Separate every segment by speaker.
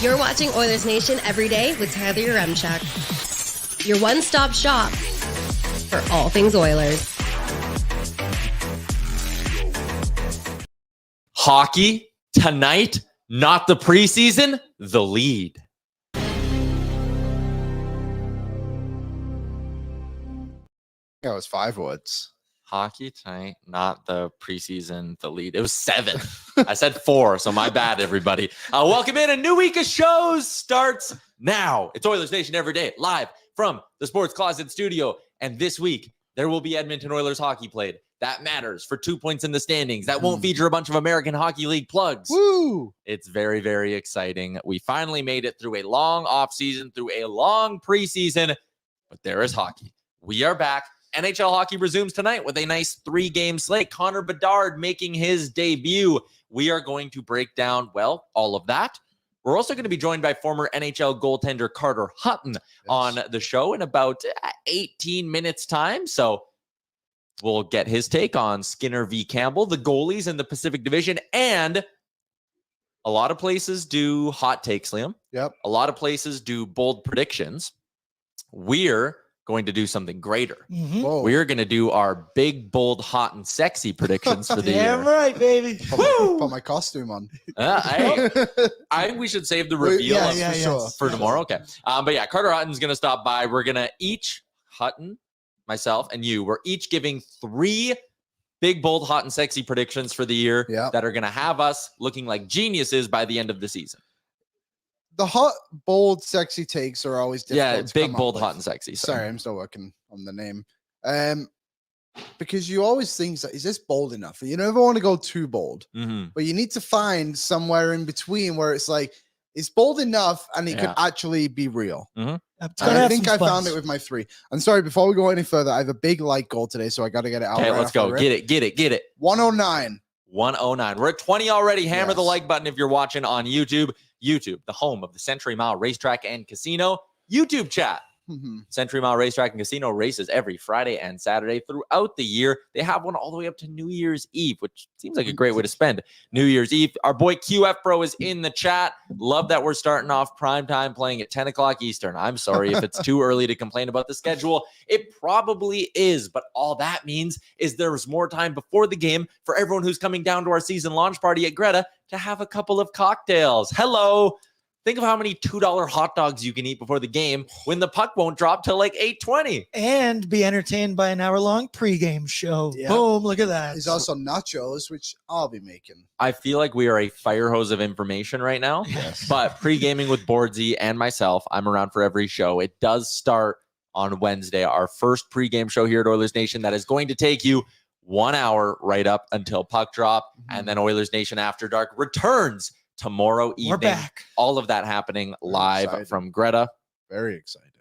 Speaker 1: You're watching Oilers Nation Everyday with Tyler Yaremchuk. Your one-stop shop for all things Oilers.
Speaker 2: Hockey tonight, not the preseason, the lead.
Speaker 3: It was 5 words.
Speaker 2: Hockey tonight, not the preseason, the lead. It was 7. I said 4, so my bad, everybody. Welcome in. A new week of shows starts now. It's Oilers Nation Everyday, live from the Sports Closet studio. And this week, there will be Edmonton Oilers hockey played. That matters for 2 points in the standings. That won't feature a bunch of American Hockey League plugs.
Speaker 3: Woo!
Speaker 2: It's very, very exciting. We finally made it through a long offseason, through a long preseason, but there is hockey. We are back. NHL hockey resumes tonight with a nice 3-game slate. Connor Bedard making his debut. We are going to break down, well, all of that. We're also going to be joined by former NHL goaltender Carter Hutton on the show in about 18 minutes time. So we'll get his take on Skinner v. Campbell, the goalies in the Pacific Division, and a lot of places do hot takes, Liam.
Speaker 3: Yep.
Speaker 2: A lot of places do bold predictions. We're going to do something greater. We're going to do our big, bold, hot, and sexy predictions for the year.
Speaker 4: Damn right, baby.
Speaker 3: Put my costume on.
Speaker 2: I think we should save the reveal
Speaker 3: Sure.
Speaker 2: for tomorrow. Okay. But yeah, Carter Hutton's going to stop by. We're going to each, Hutton, myself, and you, we're each giving 3 big, bold, hot, and sexy predictions for the year that are going to have us looking like geniuses by the end of the season.
Speaker 3: The hot, bold, sexy takes are always difficult.
Speaker 2: Yeah,
Speaker 3: to
Speaker 2: big,
Speaker 3: come up
Speaker 2: bold,
Speaker 3: with.
Speaker 2: hot, and sexy.
Speaker 3: Sorry, I'm still working on the name. Because you always think, is this bold enough? You never want to go too bold, but you need to find somewhere in between where it's like, it's bold enough and it could actually be real.
Speaker 2: Mm-hmm.
Speaker 3: I think I found it with my 3. I'm sorry, before we go any further, I have a big light goal today, so I got to get it out.
Speaker 2: Okay,
Speaker 3: right
Speaker 2: let's go. Get it.
Speaker 3: 109.
Speaker 2: 109. We're at 20 already. Hammer the like button if you're watching on YouTube. YouTube, the home of the Century Mile Racetrack and Casino. YouTube chat. Century Mile Racetrack and Casino races every Friday and Saturday throughout the year. They have one all the way up to New Year's Eve, which seems like a great way to spend New Year's Eve. Our boy QF Bro is in the chat. Love that we're starting off prime time playing at 10 o'clock Eastern. I'm sorry if it's too early to complain about the schedule. It probably is, but all that means is there's more time before the game for everyone who's coming down to our season launch party at Greta to have a couple of cocktails. Hello. Think of how many $2 hot dogs you can eat before the game when the puck won't drop till like 8:20.
Speaker 4: And be entertained by an hour-long pregame show.
Speaker 3: Yep.
Speaker 4: Boom, look at that.
Speaker 3: There's also nachos, which I'll be making.
Speaker 2: I feel like we are a fire hose of information right now. But pre-gaming with Boardsy and myself, I'm around for every show. It does start on Wednesday, our first pre-game show here at Oilers Nation that is going to take you 1 hour right up until puck drop. And then Oilers Nation After Dark returns tomorrow evening.
Speaker 4: We're back.
Speaker 2: All of that happening live from Greta.
Speaker 3: Very exciting.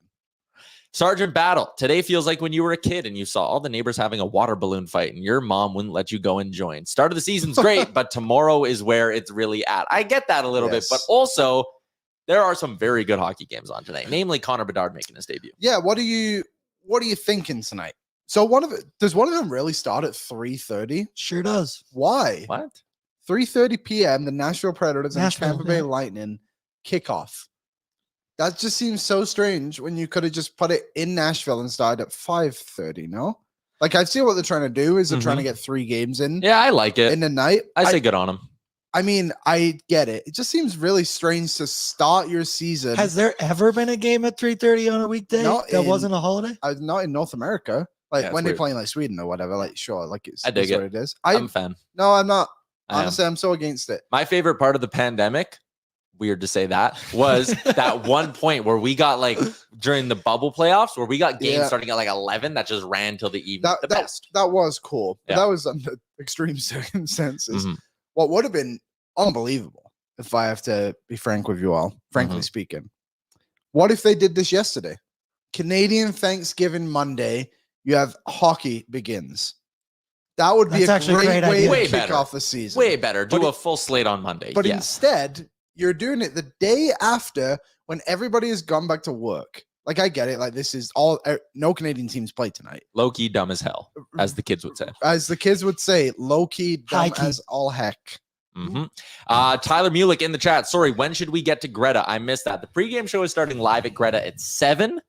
Speaker 2: Sergeant Battle. Today feels like when you were a kid and you saw all the neighbors having a water balloon fight and your mom wouldn't let you go and join. Start of the season's great, but tomorrow is where it's really at. I get that a little bit, but also there are some very good hockey games on today, namely Connor Bedard making his debut.
Speaker 3: Yeah, what are you thinking tonight? So does one of them really start at 3:30?
Speaker 4: Sure does.
Speaker 3: Why?
Speaker 2: What?
Speaker 3: 3:30 p.m. the Nashville Predators and
Speaker 4: Nashville,
Speaker 3: Tampa Bay Lightning kickoff. That just seems so strange when you could have just put it in Nashville and started at 5:30, no? Like, I see what they're trying to do is they're trying to get 3 games in.
Speaker 2: Yeah, I like it.
Speaker 3: In the night.
Speaker 2: I say good on them.
Speaker 3: I mean, I get it. It just seems really strange to start your season.
Speaker 4: Has there ever been a game at 3:30 on a weekday that wasn't a holiday?
Speaker 3: Not in North America. Like, when they're
Speaker 2: weird.
Speaker 3: playing like Sweden or whatever, like, sure, like
Speaker 2: I dig
Speaker 3: what
Speaker 2: it.
Speaker 3: it is.
Speaker 2: I'm a fan.
Speaker 3: No, I'm not. Honestly, I'm so against it.
Speaker 2: My favorite part of the pandemic, weird to say that, was that one point where we got like during the bubble playoffs where we got games starting at like 11 that just ran till the evening.
Speaker 3: That was cool. But
Speaker 2: Yeah.
Speaker 3: that was under extreme circumstances. What would have been unbelievable, if I have to be frank with you all, frankly speaking. What if they did this yesterday? Canadian Thanksgiving Monday, you have hockey begins. That would be
Speaker 4: That's
Speaker 3: a
Speaker 4: actually a
Speaker 3: great
Speaker 4: great
Speaker 3: way
Speaker 4: idea.
Speaker 3: to
Speaker 2: Way
Speaker 3: kick
Speaker 2: better.
Speaker 3: off the season.
Speaker 2: Way better. Do
Speaker 3: But
Speaker 2: a full slate on Monday.
Speaker 3: But
Speaker 2: yes.
Speaker 3: instead, you're doing it the day after when everybody has gone back to work. Like, I get it. Like, this is all, no Canadian teams play tonight.
Speaker 2: Low-key dumb as hell, as the kids would say.
Speaker 3: As the kids would say, low-key, dumb
Speaker 4: High-key.
Speaker 3: as all heck.
Speaker 2: Tyler Mulick in the chat. Sorry, when should we get to Greta? I missed that. The pregame show is starting live at Greta at 7.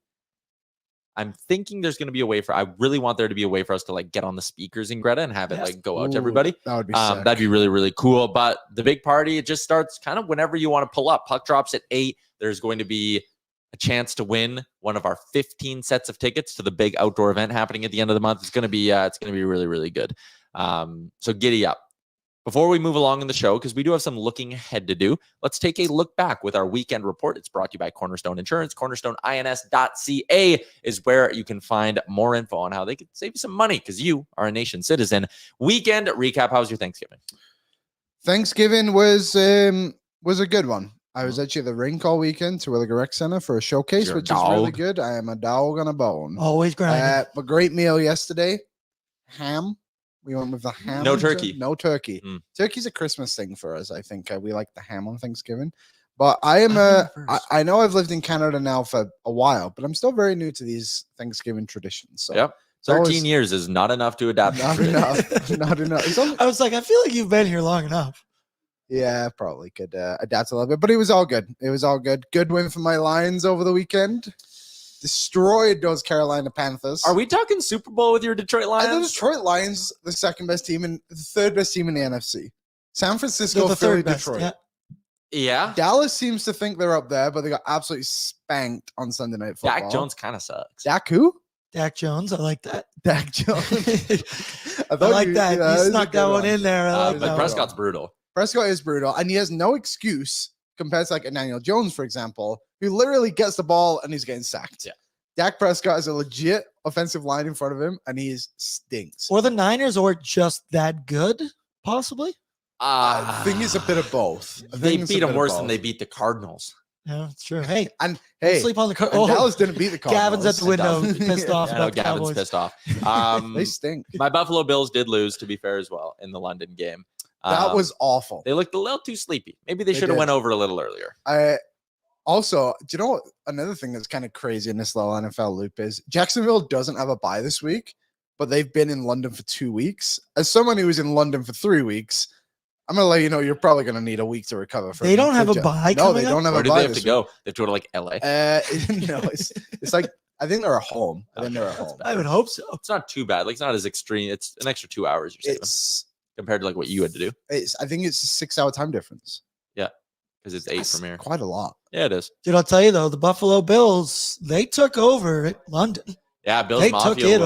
Speaker 2: I'm thinking there's going to be a way for, I really want there to be a way for us to like get on the speakers in Greta and have it like go out to everybody.
Speaker 3: That would be sick.
Speaker 2: That'd be really, really cool. But the big party, it just starts kind of whenever you want to pull up. Puck drops at 8. There's going to be a chance to win one of our 15 sets of tickets to the big outdoor event happening at the end of the month. It's going to be really, really good. So giddy up. Before we move along in the show, because we do have some looking ahead to do, let's take a look back with our weekend report. It's brought to you by Cornerstone Insurance. CornerstoneINS.ca is where you can find more info on how they could save you some money because you are a nation citizen. Weekend recap. How was your Thanksgiving?
Speaker 3: Thanksgiving was a good one. I was actually at the rink all weekend to Williger Rec Center for a showcase, which is really good. I am a dog on a bone.
Speaker 4: Always grinding.
Speaker 3: A great meal yesterday. Ham. We went with the ham.
Speaker 2: No turkey.
Speaker 3: No turkey. Turkey's a Christmas thing for us. I think we like the ham on Thanksgiving. But I know I've lived in Canada now for a while, but I'm still very new to these Thanksgiving traditions. So
Speaker 2: yep. 13 years is not enough to adapt.
Speaker 3: Not enough. Not enough.
Speaker 4: I was like, I feel like you've been here long enough.
Speaker 3: Yeah, probably could adapt a little bit, but it was all good. It was all good. Good win for my Lions over the weekend. Destroyed those Carolina Panthers.
Speaker 2: Are we talking Super Bowl with your Detroit Lions?
Speaker 3: The Detroit Lions, the second best team and the third best team in the NFC. San Francisco,
Speaker 4: the
Speaker 3: Philly,
Speaker 4: third best,
Speaker 3: Detroit.
Speaker 2: Yeah.
Speaker 3: Dallas seems to think they're up there, but they got absolutely spanked on Sunday Night Football.
Speaker 2: Dak Jones kind of sucks.
Speaker 3: Dak who?
Speaker 4: Dak Jones. I like that.
Speaker 3: Dak Jones.
Speaker 4: I like that. You snuck that one in there.
Speaker 2: But Prescott's brutal.
Speaker 3: Prescott is brutal, and he has no excuse compared to like a Daniel Jones, for example, who literally gets the ball and he's getting sacked.
Speaker 2: Yeah.
Speaker 3: Dak Prescott has a legit offensive line in front of him, and he stinks.
Speaker 4: Or the Niners, or just that good, possibly.
Speaker 3: I think it's a bit of both.
Speaker 2: They beat them worse than they beat the Cardinals.
Speaker 4: Yeah, it's true. Hey,
Speaker 3: sleep
Speaker 4: on the
Speaker 3: Dallas didn't beat the Cardinals.
Speaker 4: Gavin's at the window, pissed off.
Speaker 2: Yeah,
Speaker 4: about
Speaker 2: Gavin's
Speaker 4: Cowboys.
Speaker 2: pissed off.
Speaker 3: They stink.
Speaker 2: My Buffalo Bills did lose, to be fair, as well, in the London game.
Speaker 3: That was awful.
Speaker 2: They looked a little too sleepy. Maybe they should have went over a little earlier.
Speaker 3: Also, do you know what? Another thing that's kind of crazy in this little NFL loop is Jacksonville doesn't have a bye this week, but they've been in London for 2 weeks. As someone who was in London for 3 weeks, I'm going to let you know you're probably going to need a week to recover.
Speaker 4: They don't have a bye.
Speaker 3: No, they don't have a bye.
Speaker 2: Where do they have to go? They have to go to like LA.
Speaker 3: No, it's like I think they're at home.
Speaker 4: I would hope so.
Speaker 2: It's not too bad. Like it's not as extreme. It's an extra 2 hours. You're saving compared to like what you had to do.
Speaker 3: I think it's a 6-hour time difference.
Speaker 2: Yeah, because it's 8 from here.
Speaker 3: Quite a lot.
Speaker 2: Yeah, it is.
Speaker 4: Dude, I'll tell you though, the Buffalo Bills, they took over London.
Speaker 2: Yeah, Bills Mafia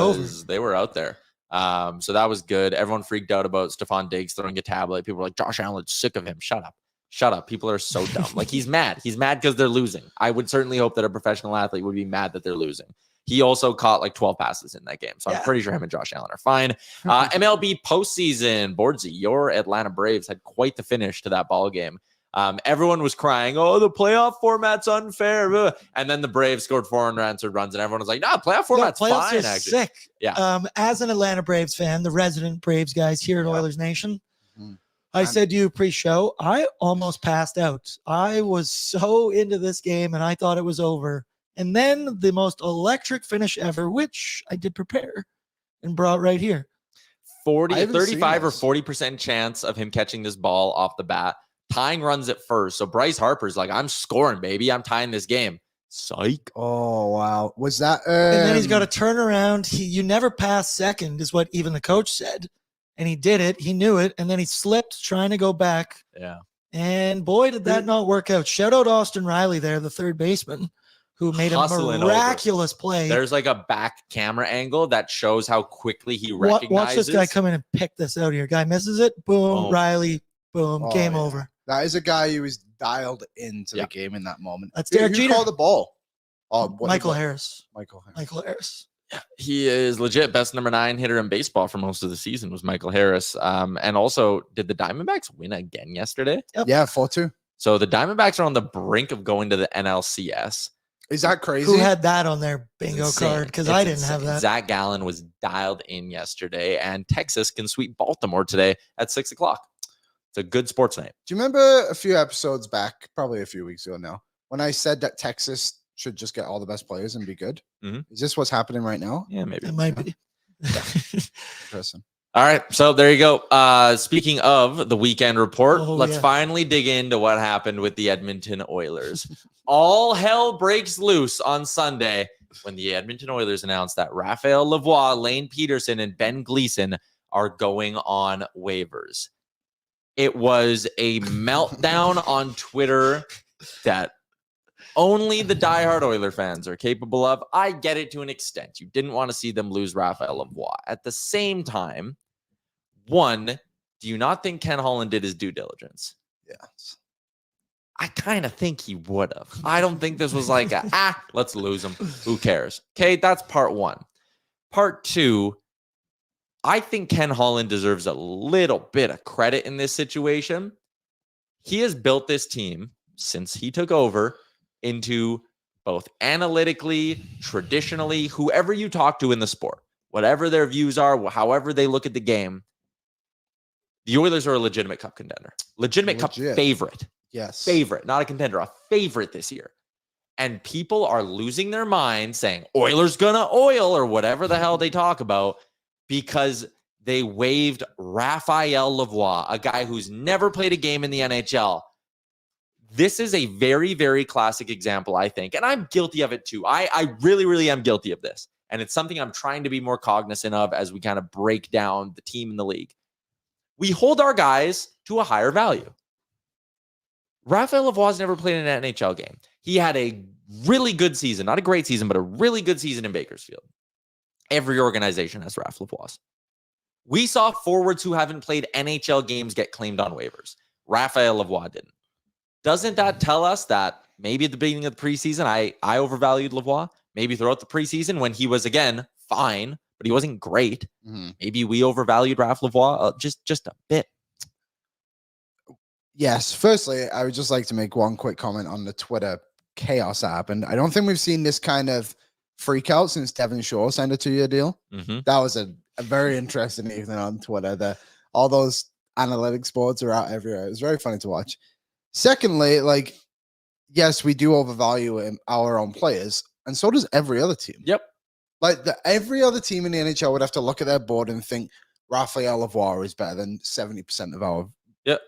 Speaker 2: they were out there. So that was good. Everyone freaked out about Stephon Diggs throwing a tablet. People were like, Josh Allen's sick of him. Shut up. People are so dumb. Like he's mad. He's mad because they're losing. I would certainly hope that a professional athlete would be mad that they're losing. He also caught like 12 passes in that game. So I'm pretty sure him and Josh Allen are fine. MLB postseason. Boardsy, your Atlanta Braves had quite the finish to that ball game. Everyone was crying, oh, the playoff format's unfair. And then the Braves scored 4 unanswered runs, and everyone was like, no, playoff format's fine, actually.
Speaker 4: Sick.
Speaker 2: Yeah.
Speaker 4: As an Atlanta Braves fan, the resident Braves guys here at Oilers Nation, I said to you pre-show, I almost passed out. I was so into this game, and I thought it was over. And then the most electric finish ever, which I did prepare and brought right here.
Speaker 2: 35 or 40% chance of him catching this ball off the bat. Tying runs at first. So Bryce Harper's like, I'm scoring, baby. I'm tying this game. Psych.
Speaker 3: Oh, wow. Was that?
Speaker 4: And then he's got to turn around. You never pass second is what even the coach said. And he did it. He knew it. And then he slipped trying to go back.
Speaker 2: Yeah.
Speaker 4: And boy, did that not work out. Shout out Austin Riley there, the third baseman, who made a miraculous play.
Speaker 2: There's like a back camera angle that shows how quickly he recognizes.
Speaker 4: Watch this guy come in and pick this out here. Guy misses it. Boom. Riley. Boom. Game over.
Speaker 3: That is a guy who was dialed into the game in that moment.
Speaker 4: That's Derek Jeter.
Speaker 3: Who called the ball?
Speaker 4: Michael Harris.
Speaker 3: Michael
Speaker 4: Harris.
Speaker 2: Yeah, he is legit best number 9 hitter in baseball for most of the season was Michael Harris. And also, did the Diamondbacks win again yesterday?
Speaker 4: Yep.
Speaker 3: Yeah, 4-2.
Speaker 2: So the Diamondbacks are on the brink of going to the NLCS.
Speaker 3: Is that crazy?
Speaker 4: Who had that on their bingo card? Because I didn't have that.
Speaker 2: Zach Gallen was dialed in yesterday, and Texas can sweep Baltimore today at 6 o'clock. It's a good sports night.
Speaker 3: Do you remember a few episodes back, probably a few weeks ago now, when I said that Texas should just get all the best players and be good?
Speaker 2: Mm-hmm.
Speaker 3: Is this what's happening right now?
Speaker 2: Yeah, maybe.
Speaker 4: It might be.
Speaker 3: Interesting.
Speaker 2: All right, so there you go. Speaking of the weekend report, let's finally dig into what happened with the Edmonton Oilers. All hell breaks loose on Sunday when the Edmonton Oilers announced that Raphael Lavoie, Lane Peterson, and Ben Gleason are going on waivers. It was a meltdown on Twitter that only the diehard Oiler fans are capable of. I get it to an extent. You didn't want to see them lose Raphael Lavoie. At the same time, one, do you not think Ken Holland did his due diligence?
Speaker 3: Yes.
Speaker 2: I kind of think he would have. I don't think this was like, let's lose him. Who cares? Okay, that's part one. Part two, I think Ken Holland deserves a little bit of credit in this situation. He has built this team since he took over into both analytically, traditionally, whoever you talk to in the sport, whatever their views are, however they look at the game, the Oilers are a legitimate cup contender. Legit. Cup favorite.
Speaker 3: Yes.
Speaker 2: Favorite, not a contender, a favorite this year. And people are losing their mind saying, Oilers gonna oil, or whatever the hell they talk about, because they waived Raphael Lavoie, a guy who's never played a game in the NHL. This is a very, very classic example, I think. And I'm guilty of it too. I really, really am guilty of this. And it's something I'm trying to be more cognizant of as we kind of break down the team in the league. We hold our guys to a higher value. Raphael Lavoie's never played in an NHL game. He had a really good season, not a great season, but a really good season in Bakersfield. Every organization has Raph Lavoie's. We saw forwards who haven't played NHL games get claimed on waivers. Raphael Lavoie didn't. Doesn't that tell us that maybe at the beginning of the preseason, I overvalued Lavoie? Maybe throughout the preseason when he was, again, fine, but he wasn't great. Mm-hmm. Maybe we overvalued Raph Lavoie just a bit.
Speaker 3: Yes. Firstly, I would just like to make one quick comment on the Twitter chaos that happened. I don't think we've seen this kind of freak out since Devin Shore signed a 2-year deal. Mm-hmm. That was a very interesting evening on Twitter. All those analytic sports are out everywhere. It was very funny to watch. Secondly, yes, we do overvalue our own players, and so does every other team.
Speaker 2: Yep.
Speaker 3: Every other team in the NHL would have to look at their board and think Raphael Lavoie is better than 70% of our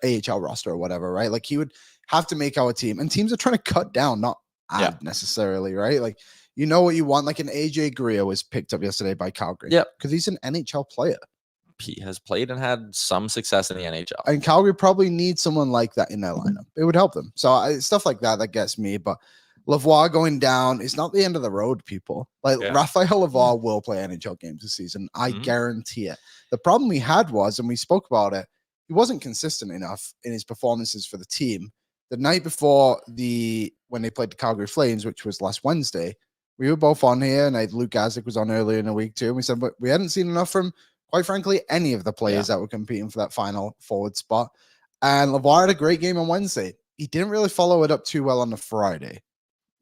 Speaker 3: AHL roster or whatever, right? He would have to make our team, and teams are trying to cut down, not add necessarily, right? You know what you want. An AJ Greer was picked up yesterday by Calgary.
Speaker 2: Yep.
Speaker 3: Because he's an NHL player.
Speaker 2: He has played and had some success in the NHL. And
Speaker 3: Calgary probably needs someone like that in their lineup. It would help them. So stuff like that gets me. But Lavoie going down is not the end of the road, people. Raphael Lavoie will play NHL games this season. I guarantee it. The problem we had was, and we spoke about it, he wasn't consistent enough in his performances for the team. The night before when they played the Calgary Flames, which was last Wednesday, we were both on here, and Luke Gazdick was on earlier in the week too. And we said, but we hadn't seen enough from, quite frankly, any of the players that were competing for that final forward spot. And Lavoie had a great game on Wednesday. He didn't really follow it up too well on the Friday.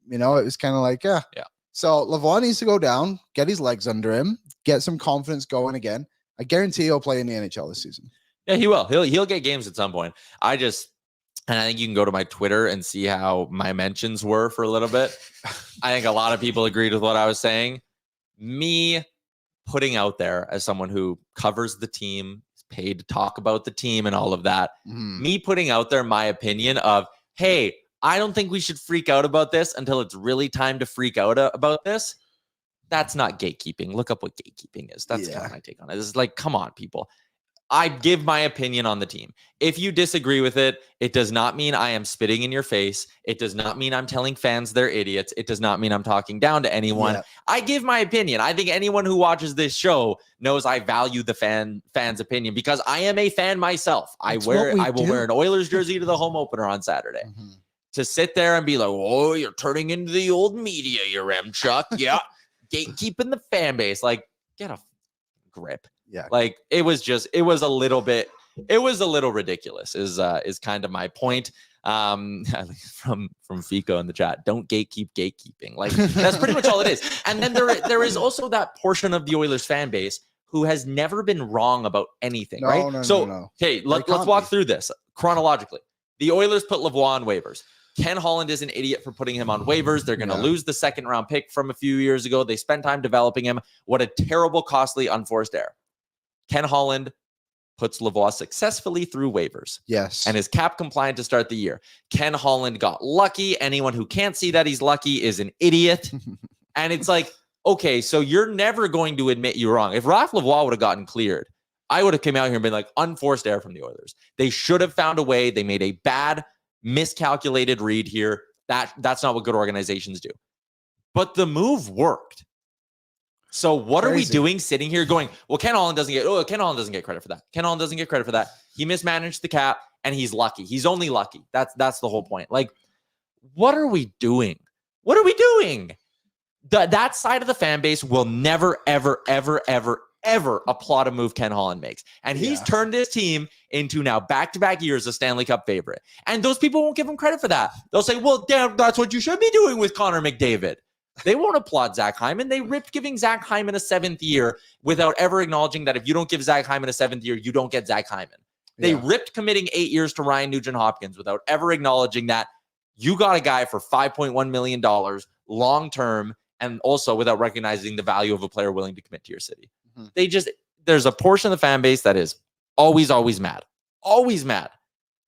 Speaker 3: It was kind of yeah. So Lavoie needs to go down, get his legs under him, get some confidence going again. I guarantee he'll play in the NHL this season.
Speaker 2: Yeah, he will. He'll get games at some point. And I think you can go to my Twitter and see how my mentions were for a little bit. I think a lot of people agreed with what I was saying. Me putting out there as someone who covers the team, is paid to talk about the team and all of that. Me putting out there my opinion of, hey, I don't think we should freak out about this until it's really time to freak out about this. That's not gatekeeping. Look up what gatekeeping is. That's kind of my take on it. It's come on, people. I give my opinion on the team. If you disagree with it, it does not mean I am spitting in your face. It does not mean I'm telling fans they're idiots. It does not mean I'm talking down to anyone. Yeah. I give my opinion. I think anyone who watches this show knows I value the fan's opinion because I am a fan myself. I will wear an Oilers jersey to the home opener on Saturday. Mm-hmm. To sit there and be like, oh, you're turning into the old media, Yaremchuk. Yeah. Gatekeeping the fan base. Get a grip.
Speaker 3: Yeah.
Speaker 2: It was a little ridiculous is kind of my point. From Fico in the chat, don't gatekeep gatekeeping. That's pretty much all it is. And then there is also that portion of the Oilers fan base who has never been wrong about anything, right? No. Okay, let's walk through this chronologically. The Oilers put Lavoie on waivers. Ken Holland is an idiot for putting him on waivers. They're going to lose the second round pick from a few years ago. They spent time developing him. What a terrible, costly, unforced error. Ken Holland puts Lavoie successfully through waivers.
Speaker 3: Yes.
Speaker 2: And is cap compliant to start the year. Ken Holland got lucky. Anyone who can't see that he's lucky is an idiot. And it's like, okay, so you're never going to admit you're wrong. If Ralph Lavoie would have gotten cleared, I would have come out here and been like, unforced error from the Oilers. They should have found a way. They made a bad, miscalculated read here. That's not what good organizations do. But the move worked. So what are we doing sitting here going, well, Ken Holland doesn't get credit for that. Ken Holland doesn't get credit for that. He mismanaged the cap and he's lucky. He's only lucky. That's the whole point. Like, what are we doing? What are we doing? That side of the fan base will never, ever, ever, ever, ever applaud a move Ken Holland makes. And he's turned his team into now back-to-back years a Stanley Cup favorite. And those people won't give him credit for that. They'll say, well, damn, that's what you should be doing with Connor McDavid. They won't applaud Zach Hyman. They ripped giving Zach Hyman a 7th year without ever acknowledging that if you don't give Zach Hyman a 7th year, you don't get Zach Hyman. They ripped committing 8 years to Ryan Nugent-Hopkins without ever acknowledging that you got a guy for $5.1 million long-term, and also without recognizing the value of a player willing to commit to your city. There's a portion of the fan base that is always mad. Always mad.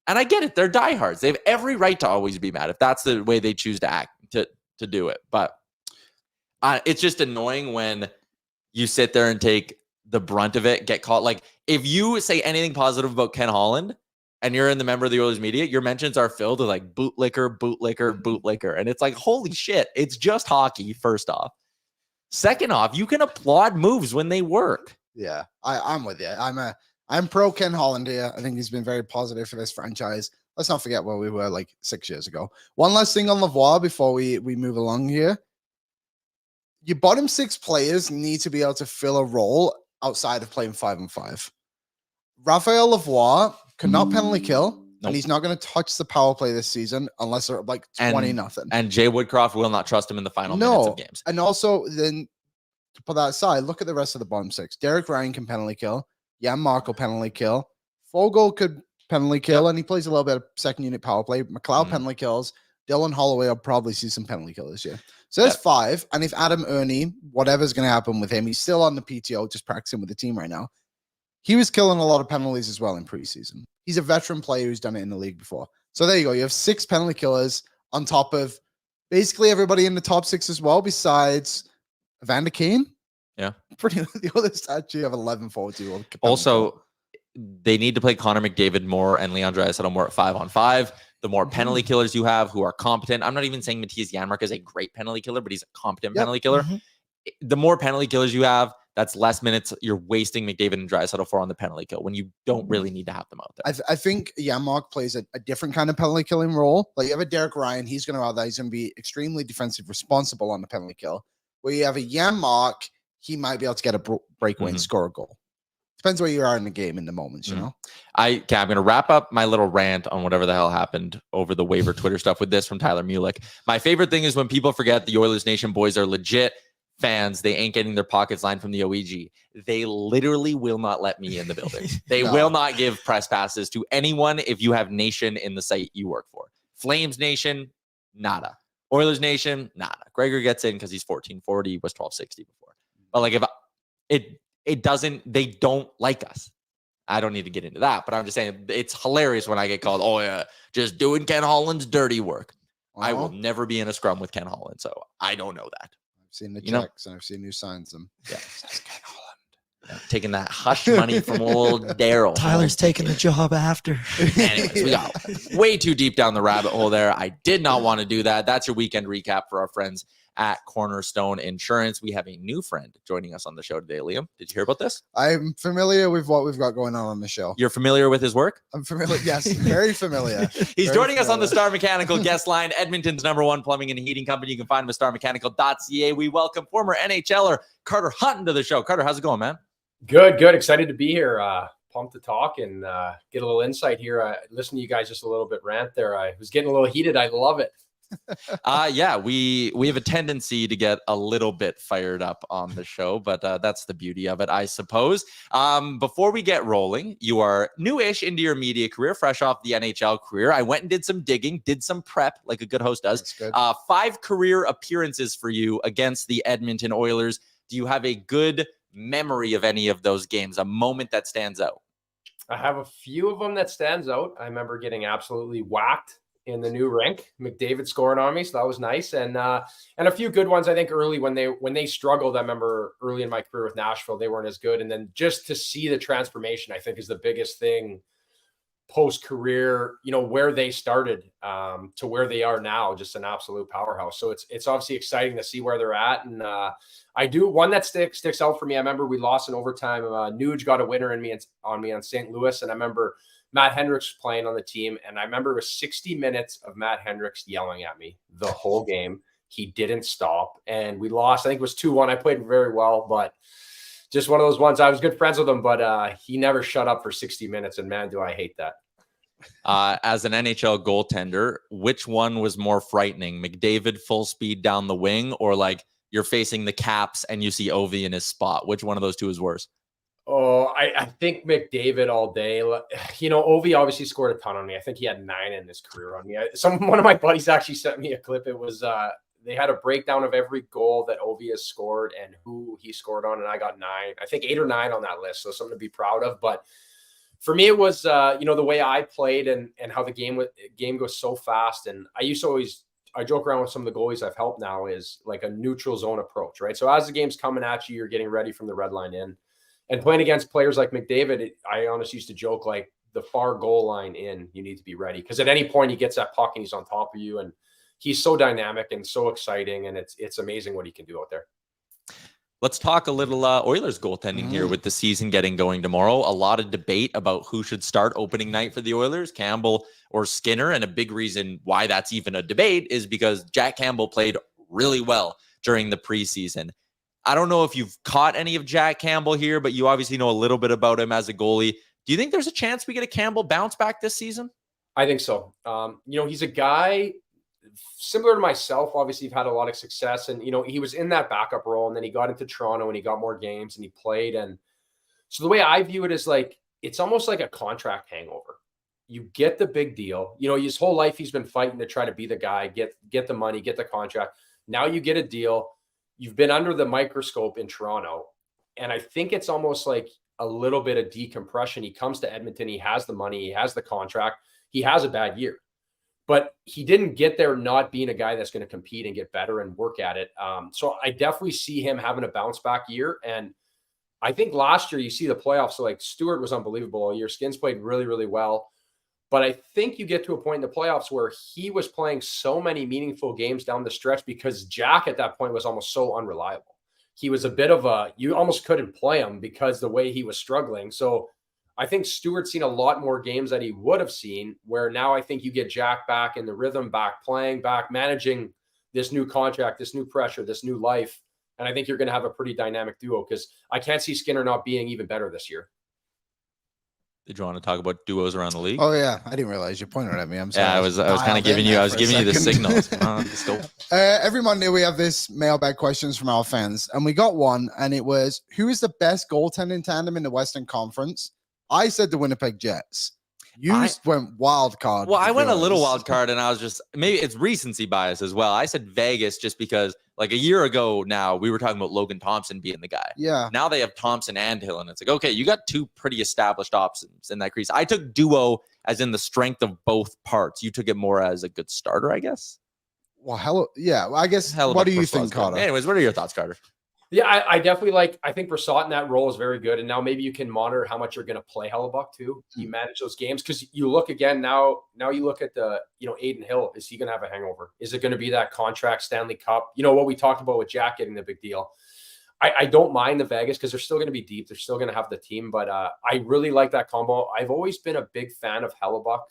Speaker 2: And I get it. They're diehards. They have every right to always be mad if that's the way they choose to act, to do it. But it's just annoying when you sit there and take the brunt of it, get caught. Like, if you say anything positive about Ken Holland and you're in the member of the Oilers media, your mentions are filled with like bootlicker. And it's like, holy shit, it's just hockey, first off. Second off, you can applaud moves when they work.
Speaker 3: Yeah, I'm with you. I'm pro Ken Holland here. I think he's been very positive for this franchise. Let's not forget where we were like 6 years ago. One last thing on Lavoie before we move along here. Your bottom 6 players need to be able to fill a role outside of playing 5-on-5. Raphael Lavoie cannot penalty kill, and he's not going to touch the power play this season unless they're like 20-0.
Speaker 2: And Jay Woodcroft will not trust him in the final minutes of games.
Speaker 3: And also, then to put that aside, look at the rest of the bottom 6. Derek Ryan can penalty kill. Yaremchuk will penalty kill. Fogle could penalty kill, and he plays a little bit of second unit power play. McLeod penalty kills. Dylan Holloway will probably see some penalty kill this year. So that's 5. And if Adam Ernie, whatever's going to happen with him, he's still on the PTO, just practicing with the team right now. He was killing a lot of penalties as well in preseason. He's a veteran player who's done it in the league before. So there you go. You have 6 penalty killers on top of basically everybody in the top 6 as well, besides Evander Kane.
Speaker 2: Yeah.
Speaker 3: The others actually have 11 forwards.
Speaker 2: Also, they need to play Connor McDavid more and Leon Draisaitl more at 5-on-5. The more penalty killers you have who are competent. I'm not even saying Matthias Janmark is a great penalty killer, but he's a competent penalty killer. The more penalty killers you have, that's less minutes you're wasting McDavid and Draisaitl for on the penalty kill when you don't really need to have them out there.
Speaker 3: I think Janmark plays a different kind of penalty killing role. Like, you have a Derek Ryan, he's going to out there. He's going to be extremely defensive responsible on the penalty kill. Where you have a Janmark, he might be able to get a breakaway and score a goal. Depends where you are in the game in the moments, you know?
Speaker 2: I'm going to wrap up my little rant on whatever the hell happened over the waiver Twitter stuff with this from Tyler Mulick. My favorite thing is when people forget the Oilers Nation boys are legit fans. They ain't getting their pockets lined from the OEG. They literally will not let me in the building. They will not give press passes to anyone if you have Nation in the site you work for. Flames Nation, nada. Oilers Nation, nada. Gregor gets in because he's 1440, was 1260 before. But like, if it doesn't, they don't like us. I don't need to get into that, but I'm just saying it's hilarious when I get called, oh yeah, just doing Ken Holland's dirty work. I will never be in a scrum with Ken Holland, so I don't know that.
Speaker 3: I've seen the checks and I've seen who signs them.
Speaker 2: Yeah. Ken Holland. Yeah, taking that hush money from old Daryl.
Speaker 4: Tyler's taking the job after.
Speaker 2: Anyways, we got way too deep down the rabbit hole there. I did not want to do that. That's your weekend recap for our friends at Cornerstone Insurance. We have a new friend joining us on the show today, Liam. Did you hear about this?
Speaker 3: I'm familiar with what we've got going on the show.
Speaker 2: You're familiar with his work?
Speaker 3: I'm familiar. Yes, very familiar.
Speaker 2: He's joining us on the Star Mechanical guest line, Edmonton's #1 plumbing and heating company. You can find him at starmechanical.ca. We welcome former NHLer Carter Hutton to the show. Carter, how's it going, man?
Speaker 5: Good. Excited to be here. Pumped to talk and get a little insight here. Listen to you guys just a little bit rant there. I was getting a little heated. I love it.
Speaker 2: Yeah, we have a tendency to get a little bit fired up on the show, but that's the beauty of it, I suppose. Before we get rolling, you are newish into your media career, fresh off the NHL career. I went and did some digging, did some prep like a good host does. 5 career appearances for you against the Edmonton Oilers. Do you have a good memory of any of those games, a moment that stands out?
Speaker 5: I have a few of them that stands out. I remember getting absolutely whacked in the new rink. McDavid scoring on me, so that was nice. And a few good ones, I think, early when they struggled. I remember early in my career with Nashville, they weren't as good. And then just to see the transformation, I think, is the biggest thing post-career, where they started to where they are now, just an absolute powerhouse. So it's obviously exciting to see where they're at. And I do one that sticks out for me. I remember we lost in overtime. Nuge got a winner on me on St. Louis. And I remember Matt Hendricks playing on the team. And I remember it was 60 minutes of Matt Hendricks yelling at me the whole game. He didn't stop. And we lost. I think it was 2-1. I played very well, but just one of those ones. I was good friends with him, but he never shut up for 60 minutes. And man, do I hate that.
Speaker 2: As an NHL goaltender, which one was more frightening? McDavid full speed down the wing, or like you're facing the Caps and you see Ovi in his spot? Which one of those two is worse?
Speaker 5: Oh, I think McDavid all day. Ovi obviously scored a ton on me. I think he had 9 in his career on me. One of my buddies actually sent me a clip. It was they had a breakdown of every goal that Ovi has scored and who he scored on, and I got 9. I think 8 or 9 on that list, so something to be proud of. But for me, it was the way I played and how the game goes so fast. And I joke around with some of the goalies I've helped now is like a neutral zone approach, right? So as the game's coming at you, you're getting ready from the red line in. And playing against players like McDavid, I honestly used to joke, like the far goal line in, you need to be ready. Because at any point he gets that puck and he's on top of you. And he's so dynamic and so exciting. And it's amazing what he can do out there.
Speaker 2: Let's talk a little Oilers goaltending here with the season getting going tomorrow. A lot of debate about who should start opening night for the Oilers, Campbell or Skinner. And a big reason why that's even a debate is because Jack Campbell played really well during the preseason. I don't know if you've caught any of Jack Campbell here, but you obviously know a little bit about him as a goalie. Do you think there's a chance we get a Campbell bounce back this season?
Speaker 5: I think so. He's a guy similar to myself. Obviously, you've had a lot of success, and he was in that backup role, and then he got into Toronto and he got more games and he played. And so the way I view it is like it's almost like a contract hangover. You get the big deal. His whole life he's been fighting to try to be the guy, get the money, get the contract. Now you get a deal. You've been under the microscope in Toronto, and I think it's almost like a little bit of decompression. He comes to Edmonton. He has the money. He has the contract. He has a bad year. But he didn't get there not being a guy that's going to compete and get better and work at it. So I definitely see him having a bounce back year. And I think last year you see the playoffs. So like Stuart was unbelievable all year. Skins played really, really well. But I think you get to a point in the playoffs where he was playing so many meaningful games down the stretch because Jack at that point was almost so unreliable. He was a bit of you almost couldn't play him because the way he was struggling. So I think Stuart's seen a lot more games that he would have seen, where now I think you get Jack back in the rhythm, back playing, back managing this new contract, this new pressure, this new life. And I think you're going to have a pretty dynamic duo because I can't see Skinner not being even better this year.
Speaker 2: Did you want to talk about duos around the league?
Speaker 3: Oh yeah, I didn't realize you pointed at me. I'm sorry.
Speaker 2: Yeah, I was kind of giving you. I was giving you the signals. Let's go.
Speaker 3: Every Monday we have this mailbag questions from our fans, and we got one, and it was, who is the best goaltending tandem in the Western Conference? I said the Winnipeg Jets. You went wild card.
Speaker 2: Well, I went a little wild card, and I was just, maybe it's recency bias as well. I said Vegas just because, like a year ago now, we were talking about Logan Thompson being the guy.
Speaker 3: Yeah.
Speaker 2: Now they have Thompson and Hill, and it's like, okay, you got two pretty established options in that crease. I took duo as in the strength of both parts. You took it more as a good starter, I guess.
Speaker 3: Well, I guess. What do you think, Carter?
Speaker 2: Anyways, what are your thoughts, Carter?
Speaker 5: Yeah, I definitely I think Brassard in that role is very good. And now maybe you can monitor how much you're going to play Hellebuck too. You manage those games because you look again now you look at the, Aiden Hill. Is he going to have a hangover? Is it going to be that contract Stanley Cup? What we talked about with Jack getting the big deal. I don't mind the Vegas because they're still going to be deep. They're still going to have the team. But I really like that combo. I've always been a big fan of Hellebuck.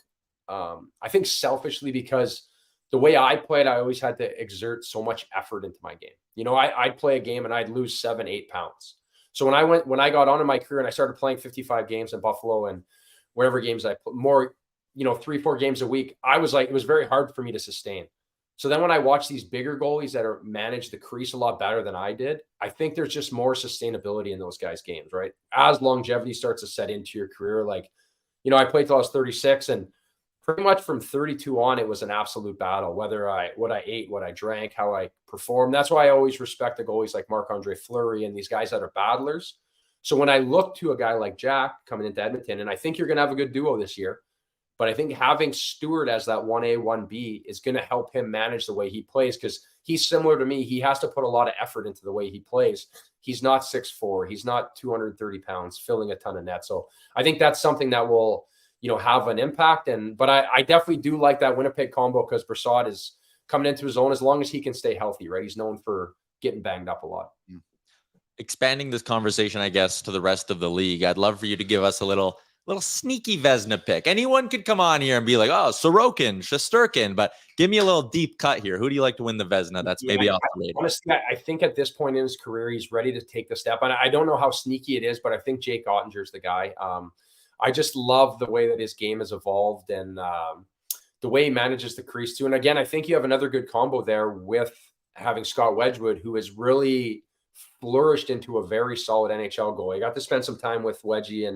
Speaker 5: I think selfishly because the way I played, I always had to exert so much effort into my game. I'd play a game and I'd lose 7-8 pounds. So when I got on in my career and I started playing 55 games in Buffalo and wherever games I put more, 3-4 games a week, I was like, it was very hard for me to sustain. So then when I watch these bigger goalies that are manage the crease a lot better than I did, I think there's just more sustainability in those guys' games, right? As longevity starts to set into your career, I played till I was 36 and pretty much from 32 on, it was an absolute battle, whether what I ate, what I drank, how I performed. That's why I always respect the goalies like Marc-Andre Fleury and these guys that are battlers. So when I look to a guy like Jack coming into Edmonton, and I think you're going to have a good duo this year, but I think having Stuart as that 1A, 1B is going to help him manage the way he plays, because he's similar to me. He has to put a lot of effort into the way he plays. He's not 6'4". He's not 230 pounds, filling a ton of net. So I think that's something that will, have an impact. But I definitely do like that Winnipeg combo, because Brassard is coming into his own as long as he can stay healthy, right? He's known for getting banged up a lot.
Speaker 2: Expanding this conversation, I guess, to the rest of the league, I'd love for you to give us a little sneaky Vezina pick. Anyone could come on here and be like, oh, Sorokin, Shesterkin, but give me a little deep cut here. Who do you like to win the Vezina? That's maybe off the radar.
Speaker 5: Honestly, I think at this point in his career, he's ready to take the step. And I don't know how sneaky it is, but I think Jake Ottinger's the guy. I just love the way that his game has evolved and the way he manages the crease too. And again, I think you have another good combo there with having Scott Wedgwood, who has really flourished into a very solid NHL goal. I got to spend some time with Wedgie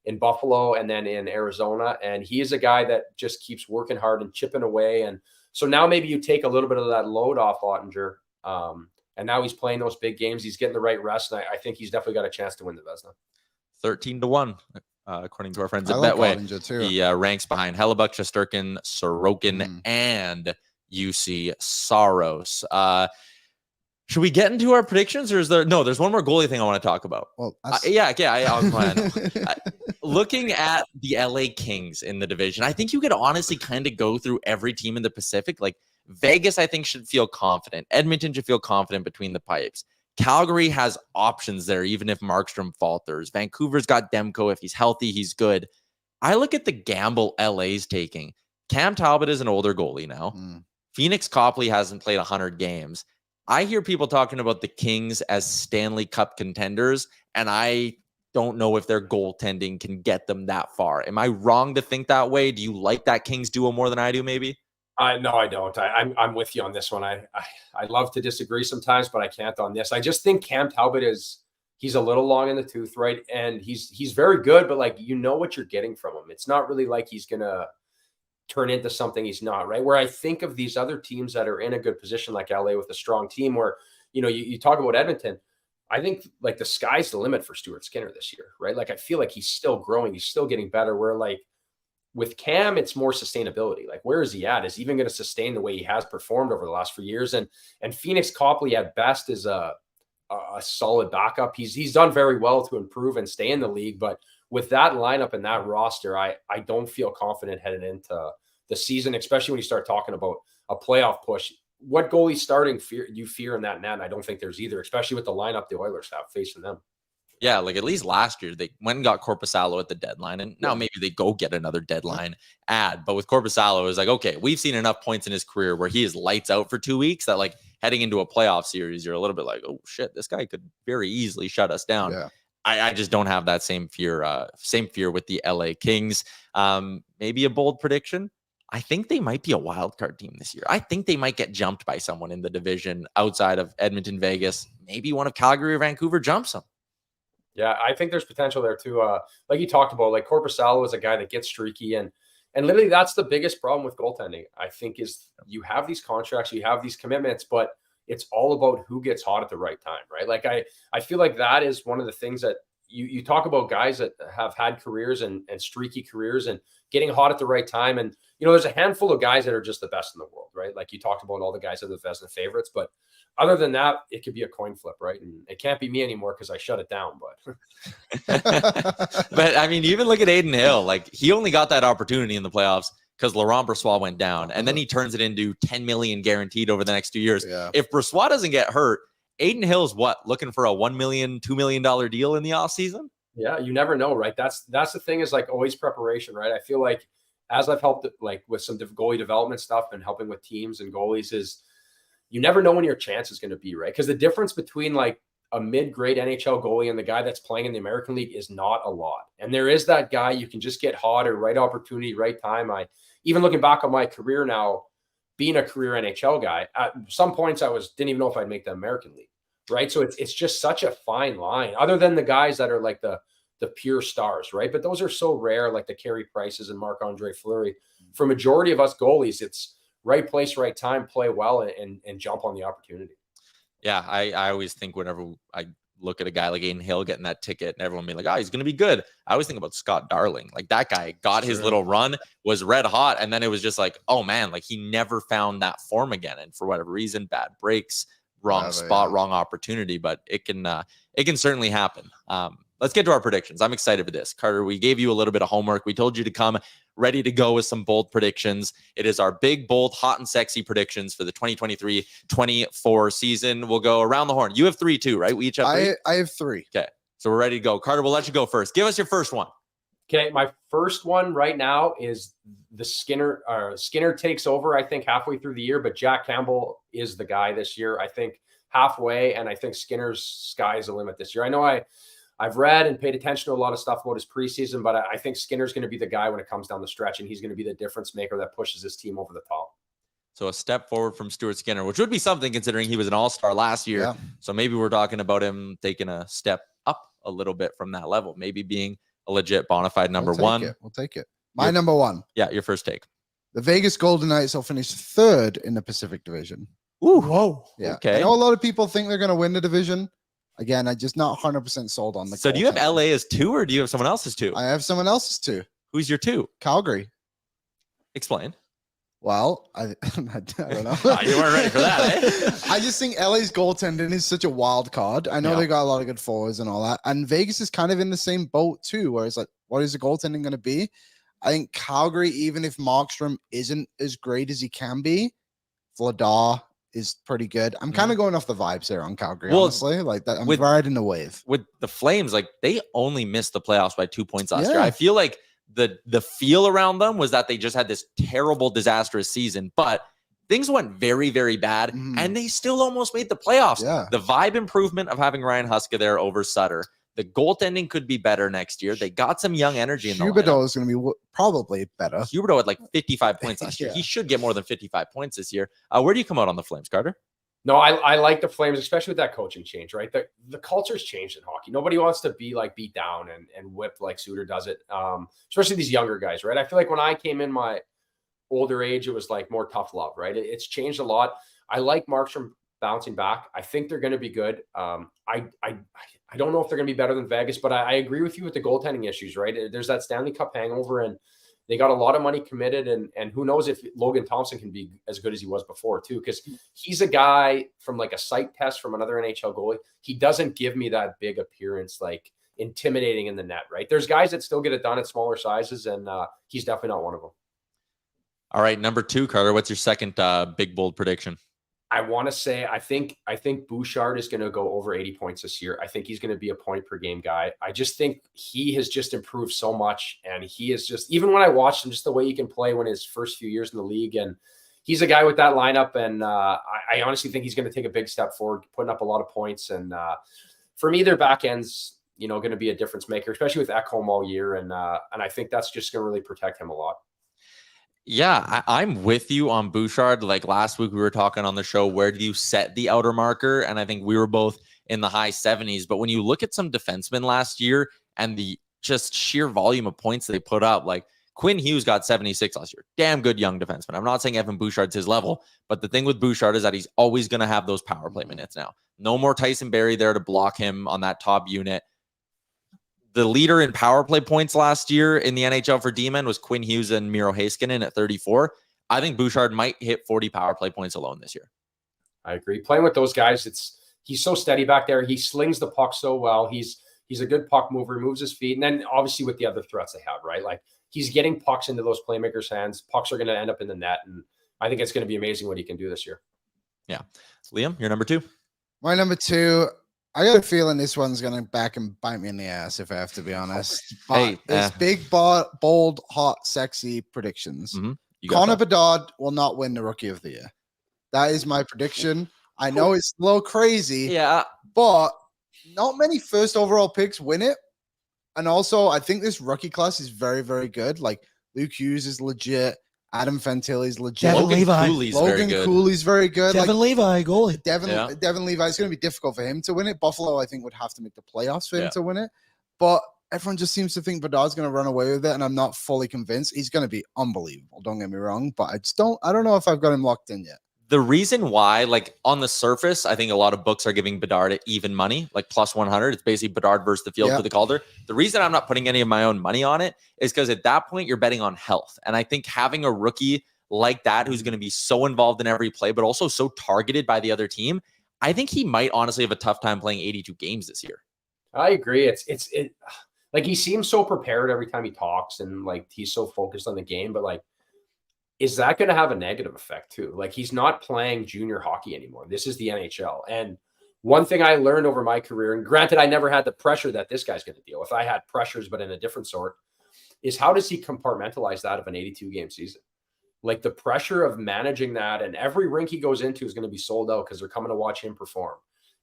Speaker 5: in Buffalo and then in Arizona. And he is a guy that just keeps working hard and chipping away. And so now maybe you take a little bit of that load off Ottinger. And now he's playing those big games. He's getting the right rest. And I think he's definitely got a chance to win the Vezina.
Speaker 2: 13-1, according to our friends at Betway. He ranks behind Hellebuck, Shesterkin, Sorokin, and UC Saros. Should we get into our predictions, or is there? No, there's one more goalie thing I want to talk about. Well, I'll plan. Looking at the LA Kings in the division, I think you could honestly kind of go through every team in the Pacific. Like Vegas, I think, should feel confident. Edmonton should feel confident between the pipes. Calgary has options there, even if Markstrom falters. Vancouver's got Demko. If he's healthy, he's good. I look at the gamble LA's taking. Cam Talbot is an older goalie now. Phoenix Copley hasn't played 100 games. I hear people talking about the Kings as Stanley Cup contenders, and I don't know if their goaltending can get them that far. Am I wrong to think that way? Do you like that Kings duo more than I do, maybe?
Speaker 5: No, I don't. I'm with you on this one. I love to disagree sometimes, but I can't on this. I just think Cam Talbot he's a little long in the tooth, right? And he's very good, but like, what you're getting from him. It's not really like he's going to turn into something he's not, right? Where I think of these other teams that are in a good position, like LA with a strong team, where, you talk about Edmonton. I think like the sky's the limit for Stuart Skinner this year, right? Like, I feel like he's still growing. He's still getting better, where like with Cam, it's more sustainability. Like, where is he at? Is he even going to sustain the way he has performed over the last few years? And Phoenix Copley at best is a solid backup. He's done very well to improve and stay in the league, but with that lineup and that roster, I don't feel confident headed into the season, especially when you start talking about a playoff push. What goalie starting you fear in that net? I don't think there's either, especially with the lineup the Oilers have facing them.
Speaker 2: Yeah, like at least last year, they went and got Korpisalo at the deadline, and now maybe they go get another deadline ad. But with Korpisalo, it was like, okay, we've seen enough points in his career where he is lights out for 2 weeks that like heading into a playoff series, you're a little bit like, oh shit, this guy could very easily shut us down. Yeah. I just don't have that same fear with the LA Kings. Maybe a bold prediction. I think they might be a wild card team this year. I think they might get jumped by someone in the division outside of Edmonton, Vegas. Maybe one of Calgary or Vancouver jumps them.
Speaker 5: Yeah, I think there's potential there too. Like you talked about, like Korpisalo is a guy that gets streaky, and literally that's the biggest problem with goaltending, I think, is you have these contracts, you have these commitments, but it's all about who gets hot at the right time, right? Like I feel like that is one of the things that you talk about, guys that have had careers and streaky careers and getting hot at the right time. And, there's a handful of guys that are just the best in the world, right? Like you talked about all the guys that are the Vezina favorites, but other than that, it could be a coin flip, right? And it can't be me anymore because I shut it down, but.
Speaker 2: But I mean, even look at Aiden Hill. Like he only got that opportunity in the playoffs because Laurent Brossoit went down, and then he turns it into $10 million guaranteed over the next 2 years. Yeah. If Brossoit doesn't get hurt, Aiden Hill's looking for a $1 million, $2 million deal in the offseason?
Speaker 5: Yeah, you never know, right? That's the thing, is like always preparation, right? I feel like as I've helped like with some goalie development stuff and helping with teams and goalies, is you never know when your chance is going to be, right? Because the difference between like a mid-grade NHL goalie and the guy that's playing in the American League is not a lot. And there is that guy you can just get hot or right opportunity, right time. Even looking back on my career now, being a career NHL guy, at some points didn't even know if I'd make the American League, right? So it's just such a fine line. Other than the guys that are like the the pure stars, right? But those are so rare, like the Carey Prices and Marc-Andre Fleury. For majority of us goalies, it's right place, right time, play well, and jump on the opportunity.
Speaker 2: Yeah, I always think whenever I look at a guy like Aiden Hill getting that ticket and everyone being like, oh, he's going to be good. I always think about Scott Darling. Like that guy got his little run, was red hot. And then it was just like, oh man, like he never found that form again. And for whatever reason, bad breaks, wrong spot, wrong opportunity, but it can certainly happen. Let's get to our predictions. I'm excited for this. Carter, we gave you a little bit of homework. We told you to come ready to go with some bold predictions. It is our big, bold, hot, and sexy predictions for the 2023-24 season. We'll go around the horn. You have 3 too, right? We each have 3?
Speaker 3: I have 3.
Speaker 2: Okay, so we're ready to go. Carter, we'll let you go first. Give us your first one.
Speaker 5: Okay, my first one right now is the Skinner. Skinner takes over, I think, halfway through the year, but Jack Campbell is the guy this year. I think halfway, and I think Skinner's sky's the limit this year. I know I've read and paid attention to a lot of stuff about his preseason, but I think Skinner's going to be the guy when it comes down the stretch, and he's going to be the difference maker that pushes his team over the top.
Speaker 2: So a step forward from Stuart Skinner, which would be something considering he was an all-star last year. Yeah. So maybe we're talking about him taking a step up a little bit from that level, maybe being a legit bona fide number one.
Speaker 3: We'll take it. My number one.
Speaker 2: Yeah, your first take.
Speaker 3: The Vegas Golden Knights will finish 3rd in the Pacific Division.
Speaker 4: Ooh, whoa.
Speaker 3: Yeah.
Speaker 2: Okay.
Speaker 3: I know a lot of people think they're going to win the division. Again, I'm just not 100% sold on the.
Speaker 2: So do you have LA as 2 or do you have someone else's 2?
Speaker 3: I have someone else's 2.
Speaker 2: Who's your 2?
Speaker 3: Calgary.
Speaker 2: Explain.
Speaker 3: Well, I don't know.
Speaker 2: You weren't ready for that, eh?
Speaker 3: I just think LA's goaltending is such a wild card. I know they got a lot of good forwards and all that. And Vegas is kind of in the same boat too, where it's like, what is the goaltending going to be? I think Calgary, even if Markstrom isn't as great as he can be, Vladar is pretty good. I'm kind of going off the vibes here on Calgary, honestly. Like that, I'm riding the wave.
Speaker 2: With the Flames, like they only missed the playoffs by 2 points last year. I feel like the feel around them was that they just had this terrible, disastrous season, but things went very, very bad, and they still almost made the playoffs. Yeah. The vibe improvement of having Ryan Huska there over Sutter. The goaltending could be better next year. They got some young energy in the lineup.
Speaker 3: Huberdeau is going to be probably better.
Speaker 2: Huberdeau had like 55 points last year. He should get more than 55 points this year. Where do you come out on the Flames, Carter?
Speaker 5: No, I like the Flames, especially with that coaching change, right? The culture's changed in hockey. Nobody wants to be like beat down and whipped like Suter does it, especially these younger guys, right? I feel like when I came in my older age, it was like more tough love, right? It's changed a lot. I like Markstrom bouncing back. I think they're going to be good. I don't know if they're going to be better than Vegas, but I agree with you with the goaltending issues, right? There's that Stanley Cup hangover, and they got a lot of money committed, and who knows if Logan Thompson can be as good as he was before too, because he's a guy from like a sight test from another NHL goalie. He doesn't give me that big appearance, like intimidating in the net, right? There's guys that still get it done at smaller sizes, and he's definitely not one of them.
Speaker 2: All right, number 2, Carter, what's your second big, bold prediction?
Speaker 5: I want to say I think Bouchard is going to go over 80 points this year. I think he's going to be a point per game guy. I just think he has just improved so much, and he is just, even when I watched him, just the way he can play when his first few years in the league, and he's a guy with that lineup, and I honestly think he's going to take a big step forward, putting up a lot of points, and for me, their back end's going to be a difference maker, especially with Ekholm all year, and I think that's just going to really protect him a lot.
Speaker 2: Yeah, I'm with you on Bouchard. Like last week, we were talking on the show, where do you set the outer marker? And I think we were both in the high 70s. But when you look at some defensemen last year and the just sheer volume of points they put up, like Quinn Hughes got 76 last year. Damn good young defenseman. I'm not saying Evan Bouchard's his level, but the thing with Bouchard is that he's always going to have those power play minutes now. No more Tyson Barrie there to block him on that top unit. The leader in power play points last year in the NHL for D-men was Quinn Hughes and Miro Heiskanen at 34. I think Bouchard might hit 40 power play points alone this year.
Speaker 5: I agree. Playing with those guys, he's so steady back there. He slings the puck so well. He's a good puck mover, moves his feet. And then obviously with the other threats they have, right? Like he's getting pucks into those playmakers' hands. Pucks are going to end up in the net. And I think it's going to be amazing what he can do this year.
Speaker 2: Yeah. Liam, your number 2?
Speaker 3: My number 2, I got a feeling this one's going to back and bite me in the ass, if I have to be honest. But it's big, bold, hot, sexy predictions. Mm-hmm. Connor Bedard will not win the Rookie of the Year. That is my prediction. I know it's a little crazy, but not many first overall picks win it. And also, I think this rookie class is very, very good. Like Luke Hughes is legit. Adam Fantilli's legit.
Speaker 4: Logan
Speaker 3: Cooley's very good.
Speaker 4: Devin Levi, goalie.
Speaker 3: Devin Levi, it's going to be difficult for him to win it. Buffalo, I think, would have to make the playoffs for him to win it. But everyone just seems to think Bedard's going to run away with it, and I'm not fully convinced. He's going to be unbelievable. Don't get me wrong, but I don't know if I've got him locked in yet.
Speaker 2: The reason why, like on the surface, I think a lot of books are giving Bedard even money, like plus 100. It's basically Bedard versus the field for the Calder. The reason I'm not putting any of my own money on it is because at that point you're betting on health. And I think having a rookie like that who's going to be so involved in every play, but also so targeted by the other team, I think he might honestly have a tough time playing 82 games this year.
Speaker 5: I agree. It's like he seems so prepared every time he talks, and like he's so focused on the game, but like, is that going to have a negative effect too? Like, he's not playing junior hockey anymore. This is the NHL. And one thing I learned over my career, and granted, I never had the pressure that this guy's going to deal with. I had pressures, but in a different sort, is how does he compartmentalize that of an 82 game season? Like the pressure of managing that, and every rink he goes into is going to be sold out because they're coming to watch him perform.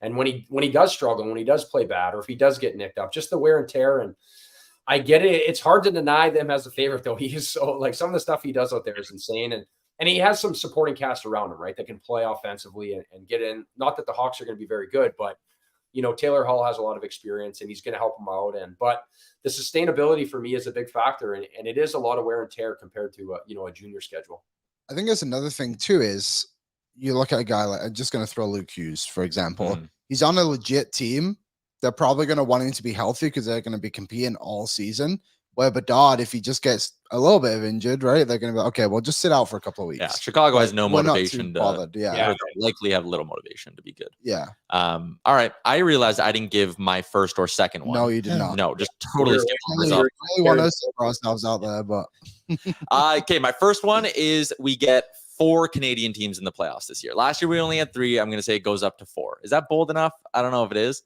Speaker 5: And when he does struggle, when he does play bad, or if he does get nicked up, just the wear and tear. And I get it. It's hard to deny them as a favorite, though. He is so, like, some of the stuff he does out there is insane. And he has some supporting cast around him, right, that can play offensively and get in. Not that the Hawks are going to be very good, but, you know, Taylor Hall has a lot of experience and he's going to help him out. But the sustainability for me is a big factor. And it is a lot of wear and tear compared to, a junior schedule.
Speaker 3: I think there's another thing, too, is you look at a guy like, I'm just going to throw Luke Hughes, for example. He's on a legit team. They're probably going to want him to be healthy because they're going to be competing all season. Where Bedard, if he just gets a little bit of injured, right, they're going to be okay. Well, just sit out for a couple of weeks.
Speaker 2: Yeah, Chicago has no motivation to.
Speaker 3: Yeah,
Speaker 2: likely have little motivation to be good.
Speaker 3: Yeah.
Speaker 2: All right. I realized I didn't give my first or second one.
Speaker 3: No, you did not.
Speaker 2: No, just totally skipped
Speaker 3: the result. We want us to throw ourselves out there, but
Speaker 2: okay. My first one is we get 4 Canadian teams in the playoffs this year. Last year we only had 3. I'm going to say it goes up to 4. Is that bold enough? I don't know if it is.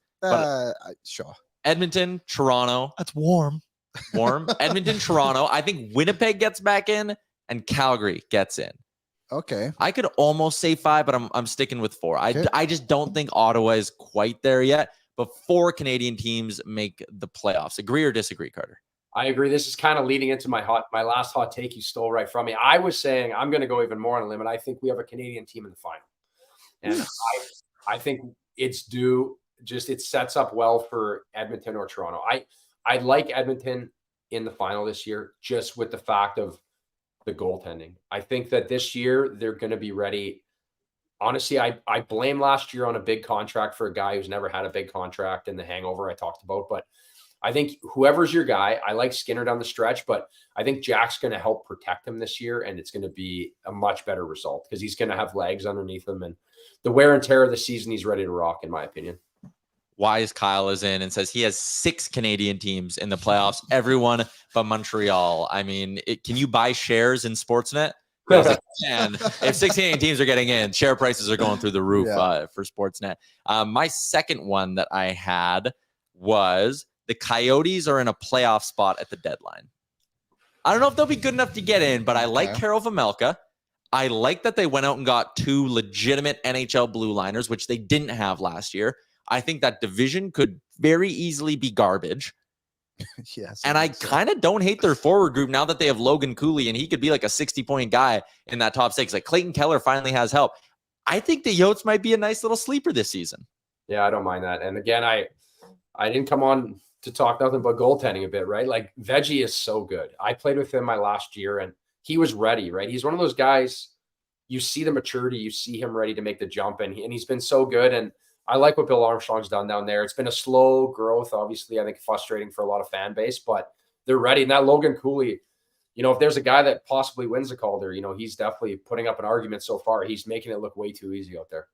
Speaker 3: Sure.
Speaker 2: Edmonton, Toronto.
Speaker 4: That's warm.
Speaker 2: Edmonton, Toronto. I think Winnipeg gets back in and Calgary gets in.
Speaker 3: Okay.
Speaker 2: I could almost say 5, but I'm sticking with 4.
Speaker 3: Okay.
Speaker 2: I just don't think Ottawa is quite there yet, but 4 Canadian teams make the playoffs. Agree or disagree, Carter?
Speaker 5: I agree. This is kind of leading into my last hot take you stole right from me. I was saying I'm going to go even more on a limit. I think we have a Canadian team in the final. And I think it's due. Just it sets up well for Edmonton or Toronto. I like Edmonton in the final this year, just with the fact of the goaltending. I think that this year they're going to be ready. Honestly, I blame last year on a big contract for a guy who's never had a big contract and the hangover I talked about. But I think whoever's your guy, I like Skinner down the stretch, but I think Jack's going to help protect him this year, and it's going to be a much better result because he's going to have legs underneath him, and the wear and tear of the season, he's ready to rock, in my opinion.
Speaker 2: Wise Kyle is in and says he has 6 Canadian teams in the playoffs, everyone but Montreal. I mean, can you buy shares in Sportsnet? If 6 Canadian teams are getting in, share prices are going through the roof for Sportsnet. My second one that I had was the Coyotes are in a playoff spot at the deadline. I don't know if they'll be good enough to get in, but I like Karel Vejmelka. I like that they went out and got 2 legitimate NHL blue liners, which they didn't have last year. I think that division could very easily be garbage.
Speaker 3: Yes.
Speaker 2: And I kind of don't hate their forward group now that they have Logan Cooley, and he could be like a 60-point guy in that top 6. Like Clayton Keller finally has help. I think the Yotes might be a nice little sleeper this season.
Speaker 5: Yeah, I don't mind that. And again, I didn't come on to talk nothing but goaltending a bit, right? Like Veggie is so good. I played with him my last year and he was ready, right? He's one of those guys, you see the maturity, you see him ready to make the jump, and he's been so good. And I like what Bill Armstrong's done down there. It's been a slow growth, obviously, I think frustrating for a lot of fan base, but they're ready. And that Logan Cooley, if there's a guy that possibly wins the Calder, he's definitely putting up an argument so far. He's making it look way too easy out there.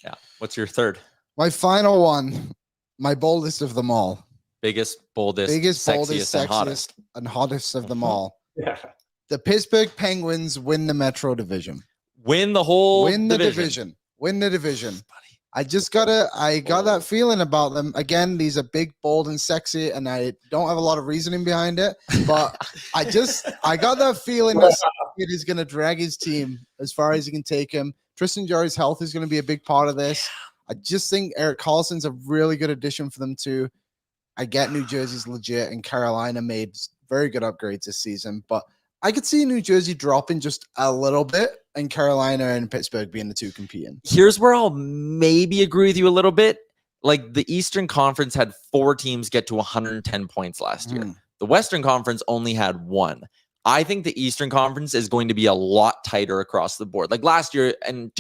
Speaker 2: Yeah. What's your third?
Speaker 3: My final one, my boldest of them all.
Speaker 2: Biggest, boldest, sexiest,
Speaker 3: and hottest of them all.
Speaker 5: Yeah.
Speaker 3: The Pittsburgh Penguins win the Metro Division.
Speaker 2: Win the
Speaker 3: division. Win the division. I got that feeling about them. Again, these are big, bold, and sexy, and I don't have a lot of reasoning behind it, but I got that feeling that it is going to drag his team as far as he can take him. Tristan Jarry's health is going to be a big part of this. I just think Erik Karlsson's a really good addition for them too. I get New Jersey's legit, and Carolina made very good upgrades this season, but I could see New Jersey dropping just a little bit and Carolina and Pittsburgh being the two competing.
Speaker 2: Here's where I'll maybe agree with you a little bit. like the Eastern Conference had 4 teams get to 110 points last year. The Western Conference only had 1. I think the Eastern Conference is going to be a lot tighter across the board. Like last year and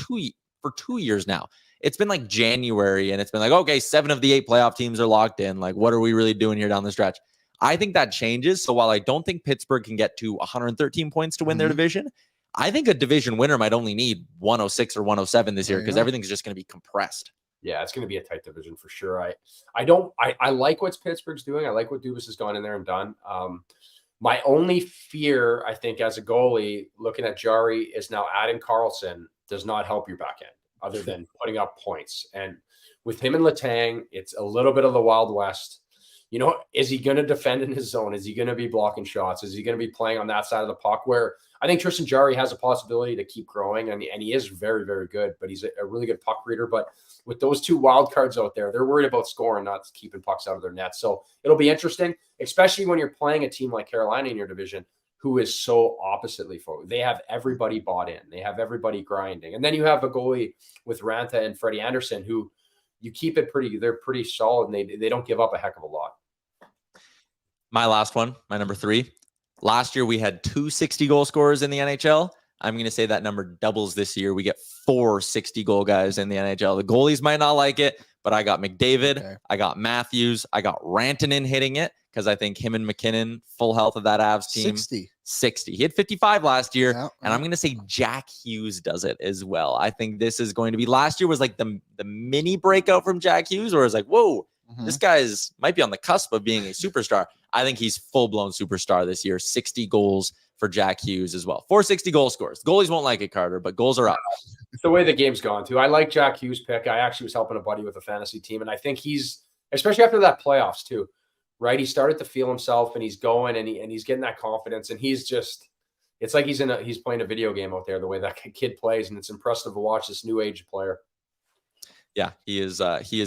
Speaker 2: for 2 years now, it's been like January and it's been like, okay, 7 of the 8 playoff teams are locked in. Like, what are we really doing here down the stretch? I think that changes. So while I don't think Pittsburgh can get to 113 points to win their division, I think a division winner might only need 106 or 107 this year because everything's just going to be compressed.
Speaker 5: Yeah, it's going to be a tight division for sure. I like what Pittsburgh's doing. I like what Dubas has gone in there and done. My only fear, I think, as a goalie, looking at Jari, is now adding Carlson does not help your back end other than putting up points. And with him and Letang, it's a little bit of the Wild West. You know, is he going to defend in his zone? Is he going to be blocking shots? Is he going to be playing on that side of the puck where I think Tristan Jarry has a possibility to keep growing, and he is very, very good, but he's a really good puck reader. But with those 2 wild cards out there, they're worried about scoring, not keeping pucks out of their net. So it'll be interesting, especially when you're playing a team like Carolina in your division, who is so oppositely focused. They have everybody bought in. They have everybody grinding. And then you have a goalie with Ranta and Freddie Anderson who you keep it they're pretty solid, and they don't give up a heck of a lot.
Speaker 2: My last one, my number 3. Last year, we had 2 60-goal scorers in the NHL. I'm going to say that number doubles this year. We get 4 60-goal guys in the NHL. The goalies might not like it, but I got McDavid. I got Matthews. I got Rantanen hitting it because I think him and McKinnon, full health of that Avs team. 60. He had 55 last year. And I'm going to say Jack Hughes does it as well. I think this is going to be, last year was like the mini breakout from Jack Hughes, where it's like, whoa, this guy's might be on the cusp of being a superstar. I think he's full-blown superstar this year. 60 goals for Jack Hughes as well. 4 60-goal scores. Goalies won't like it, Carter, but goals are up.
Speaker 5: It's the way the game's gone, too. I like Jack Hughes' pick. I actually was helping a buddy with a fantasy team, and I think he's, especially after that playoffs, too, right? He started to feel himself, and he's going, and he's getting that confidence, and he's just – it's like he's playing a video game out there, the way that kid plays, and it's impressive to watch this new age player.
Speaker 2: Yeah, he is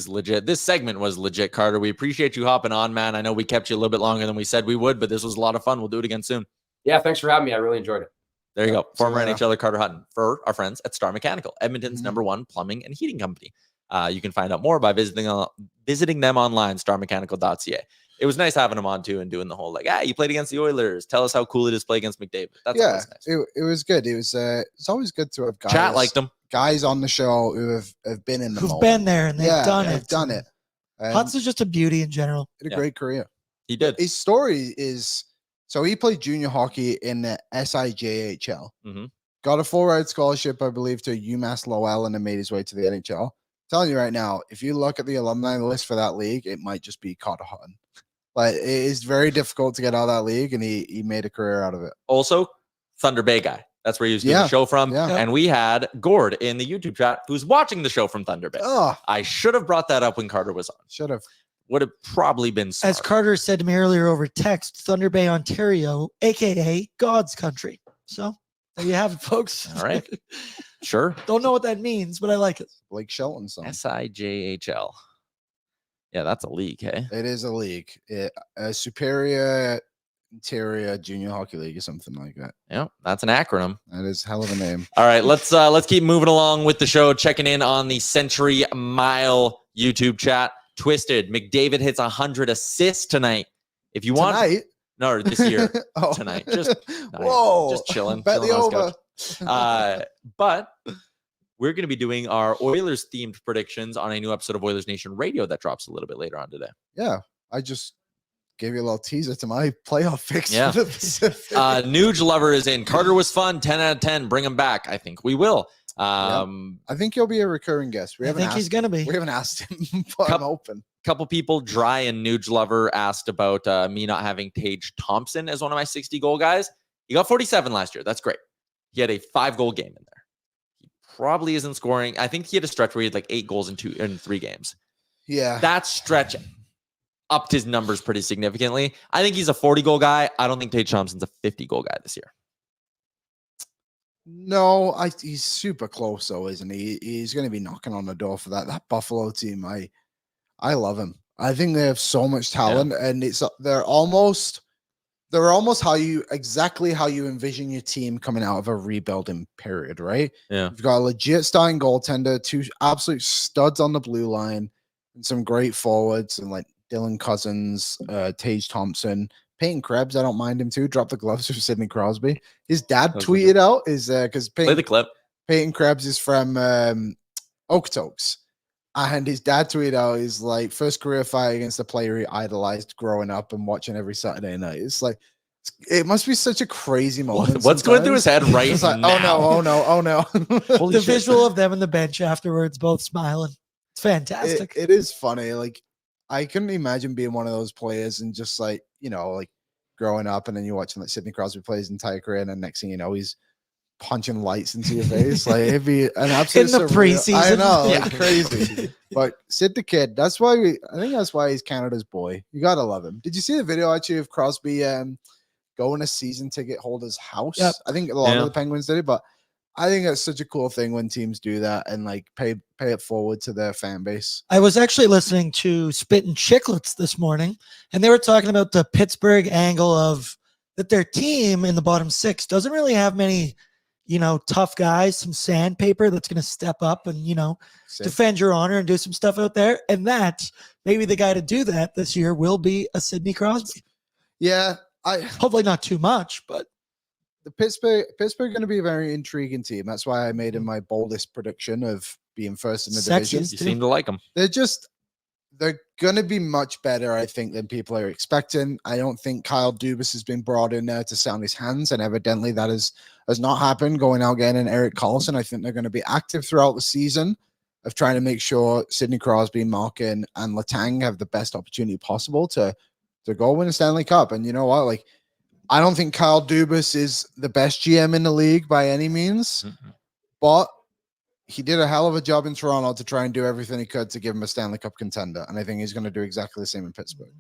Speaker 2: legit. This segment was legit, Carter. We appreciate you hopping on, man. I know we kept you a little bit longer than we said we would, but this was a lot of fun. We'll do it again soon.
Speaker 5: Yeah, thanks for having me. I really enjoyed it.
Speaker 2: There you go. Former NHLer Carter Hutton for our friends at Star Mechanical, Edmonton's #1 plumbing and heating company. You can find out more by visiting them online, starmechanical.ca. It was nice having him on too and doing the whole you played against the Oilers. Tell us how cool it is to play against McDavid. That's nice.
Speaker 3: It was good. It was it's always good to have guys.
Speaker 2: Chat liked him.
Speaker 3: Guys on the show who have been in the moment.
Speaker 4: been there and they've done it.
Speaker 3: They've done it.
Speaker 4: Hutz is just a beauty in general.
Speaker 3: Had a great career.
Speaker 2: He did.
Speaker 3: His story is, so he played junior hockey in the SIJHL. Got a full-ride scholarship, I believe, to UMass Lowell, and then made his way to the NHL. I'm telling you right now, if you look at the alumni list for that league, it might just be Carter Hutton. But it is very difficult to get out of that league, and he made a career out of it.
Speaker 2: Also, Thunder Bay guy. That's where he was doing the show from. And we had Gord in the YouTube chat who's watching the show from Thunder Bay. I should have brought that up when Carter was on.
Speaker 3: Should have.
Speaker 2: Would have probably been smart.
Speaker 4: As Carter said to me earlier over text, Thunder Bay, Ontario, a.k.a. God's country. So there you have it, folks.
Speaker 2: All right. Sure.
Speaker 4: Don't know what that means, but I like it.
Speaker 3: Blake Shelton song.
Speaker 2: SIJHL. Yeah, that's a league, hey?
Speaker 3: It is a league. Superior Interior Junior Hockey League or something like that.
Speaker 2: Yeah, that's an acronym.
Speaker 3: That is hell of a name.
Speaker 2: All right, let's keep moving along with the show. Checking in on the Century Mile YouTube chat. Twisted McDavid hits 100 assists tonight. If you want
Speaker 3: tonight,
Speaker 2: no, this year tonight. Just just chilling.
Speaker 3: Bet the over.
Speaker 2: But we're going to be doing our Oilers themed predictions on a new episode of Oilers Nation Radio that drops a little bit later on today.
Speaker 3: Yeah, I just gave you a little teaser to my playoff picks.
Speaker 2: Yeah. Nuge Lover is in. Carter was fun. 10 out of 10. Bring him back. I think we will.
Speaker 3: I think he'll be a recurring guest.
Speaker 4: I think he's going to be.
Speaker 3: We haven't asked him, but I'm open.
Speaker 2: Couple people, Dry and Nuge Lover, asked about me not having Tage Thompson as one of my 60-goal guys. He got 47 last year. That's great. He had a 5-goal game in there. He probably isn't scoring. I think he had a stretch where he had like 8 goals in 3 games.
Speaker 3: Yeah.
Speaker 2: That stretch upped his numbers pretty significantly. I think he's a 40-goal guy. I don't think Tage Thompson's a 50-goal guy this year.
Speaker 3: No, he's super close though, isn't he? He's going to be knocking on the door for that Buffalo team. I love him. I think they have so much talent, and they're almost exactly how you envision your team coming out of a rebuilding period, right?
Speaker 2: Yeah.
Speaker 3: You've got a legit starting goaltender, 2 absolute studs on the blue line. and some great forwards and like Dylan Cousins, Tage Thompson, Peyton Krebs. I don't mind him too. Drop the gloves for Sidney Crosby. His dad tweeted out is because
Speaker 2: Play the clip.
Speaker 3: Peyton Krebs is from Okotoks. And his dad tweeted out, he's like, first career fight against a player he idolized growing up and watching every Saturday night. It's like, it must be such a crazy moment.
Speaker 2: What's going through his head right
Speaker 3: it's like,
Speaker 2: now?
Speaker 3: Oh no.
Speaker 2: Holy
Speaker 4: The
Speaker 2: shit.
Speaker 4: visual of them on the bench afterwards, both smiling. It's fantastic.
Speaker 3: It is funny. Like, I couldn't imagine being one of those players and just like, like growing up and then you're watching like Sidney Crosby play his entire career and then next thing you know, he's punching lights into your face. Like, it'd be an absolute
Speaker 4: In the preseason.
Speaker 3: I know,
Speaker 2: Yeah.
Speaker 3: like crazy. But Sid the Kid, I think that's why he's Canada's boy. You gotta love him. Did you see the video actually of Crosby going to season ticket holder's house?
Speaker 4: Yep.
Speaker 3: I think a lot of the Penguins did it, but I think it's such a cool thing when teams do that and like pay it forward to their fan base.
Speaker 4: I was actually listening to Spittin' Chicklets this morning, and they were talking about the Pittsburgh angle of that their team in the bottom six doesn't really have many, tough guys, some sandpaper that's going to step up and, defend your honor and do some stuff out there. And that maybe the guy to do that this year will be a Sidney Crosby.
Speaker 3: Yeah,
Speaker 4: Hopefully not too much, but
Speaker 3: the Pittsburgh going to be a very intriguing team. That's why I made in my boldest prediction of being first in the division.
Speaker 4: Sexiest
Speaker 2: You seem to like him.
Speaker 3: They're going to be much better, I think, than people are expecting. I don't think Kyle Dubas has been brought in there to sit on his hands, and evidently that has not happened, going out getting Erik Karlsson. I think they're going to be active throughout the season of trying to make sure Sidney Crosby, Malkin, and Letang have the best opportunity possible to go win a Stanley Cup. And you know what? Like, I don't think Kyle Dubas is the best GM in the league by any means, but he did a hell of a job in Toronto to try and do everything he could to give him a Stanley Cup contender. And I think he's going to do exactly the same in Pittsburgh.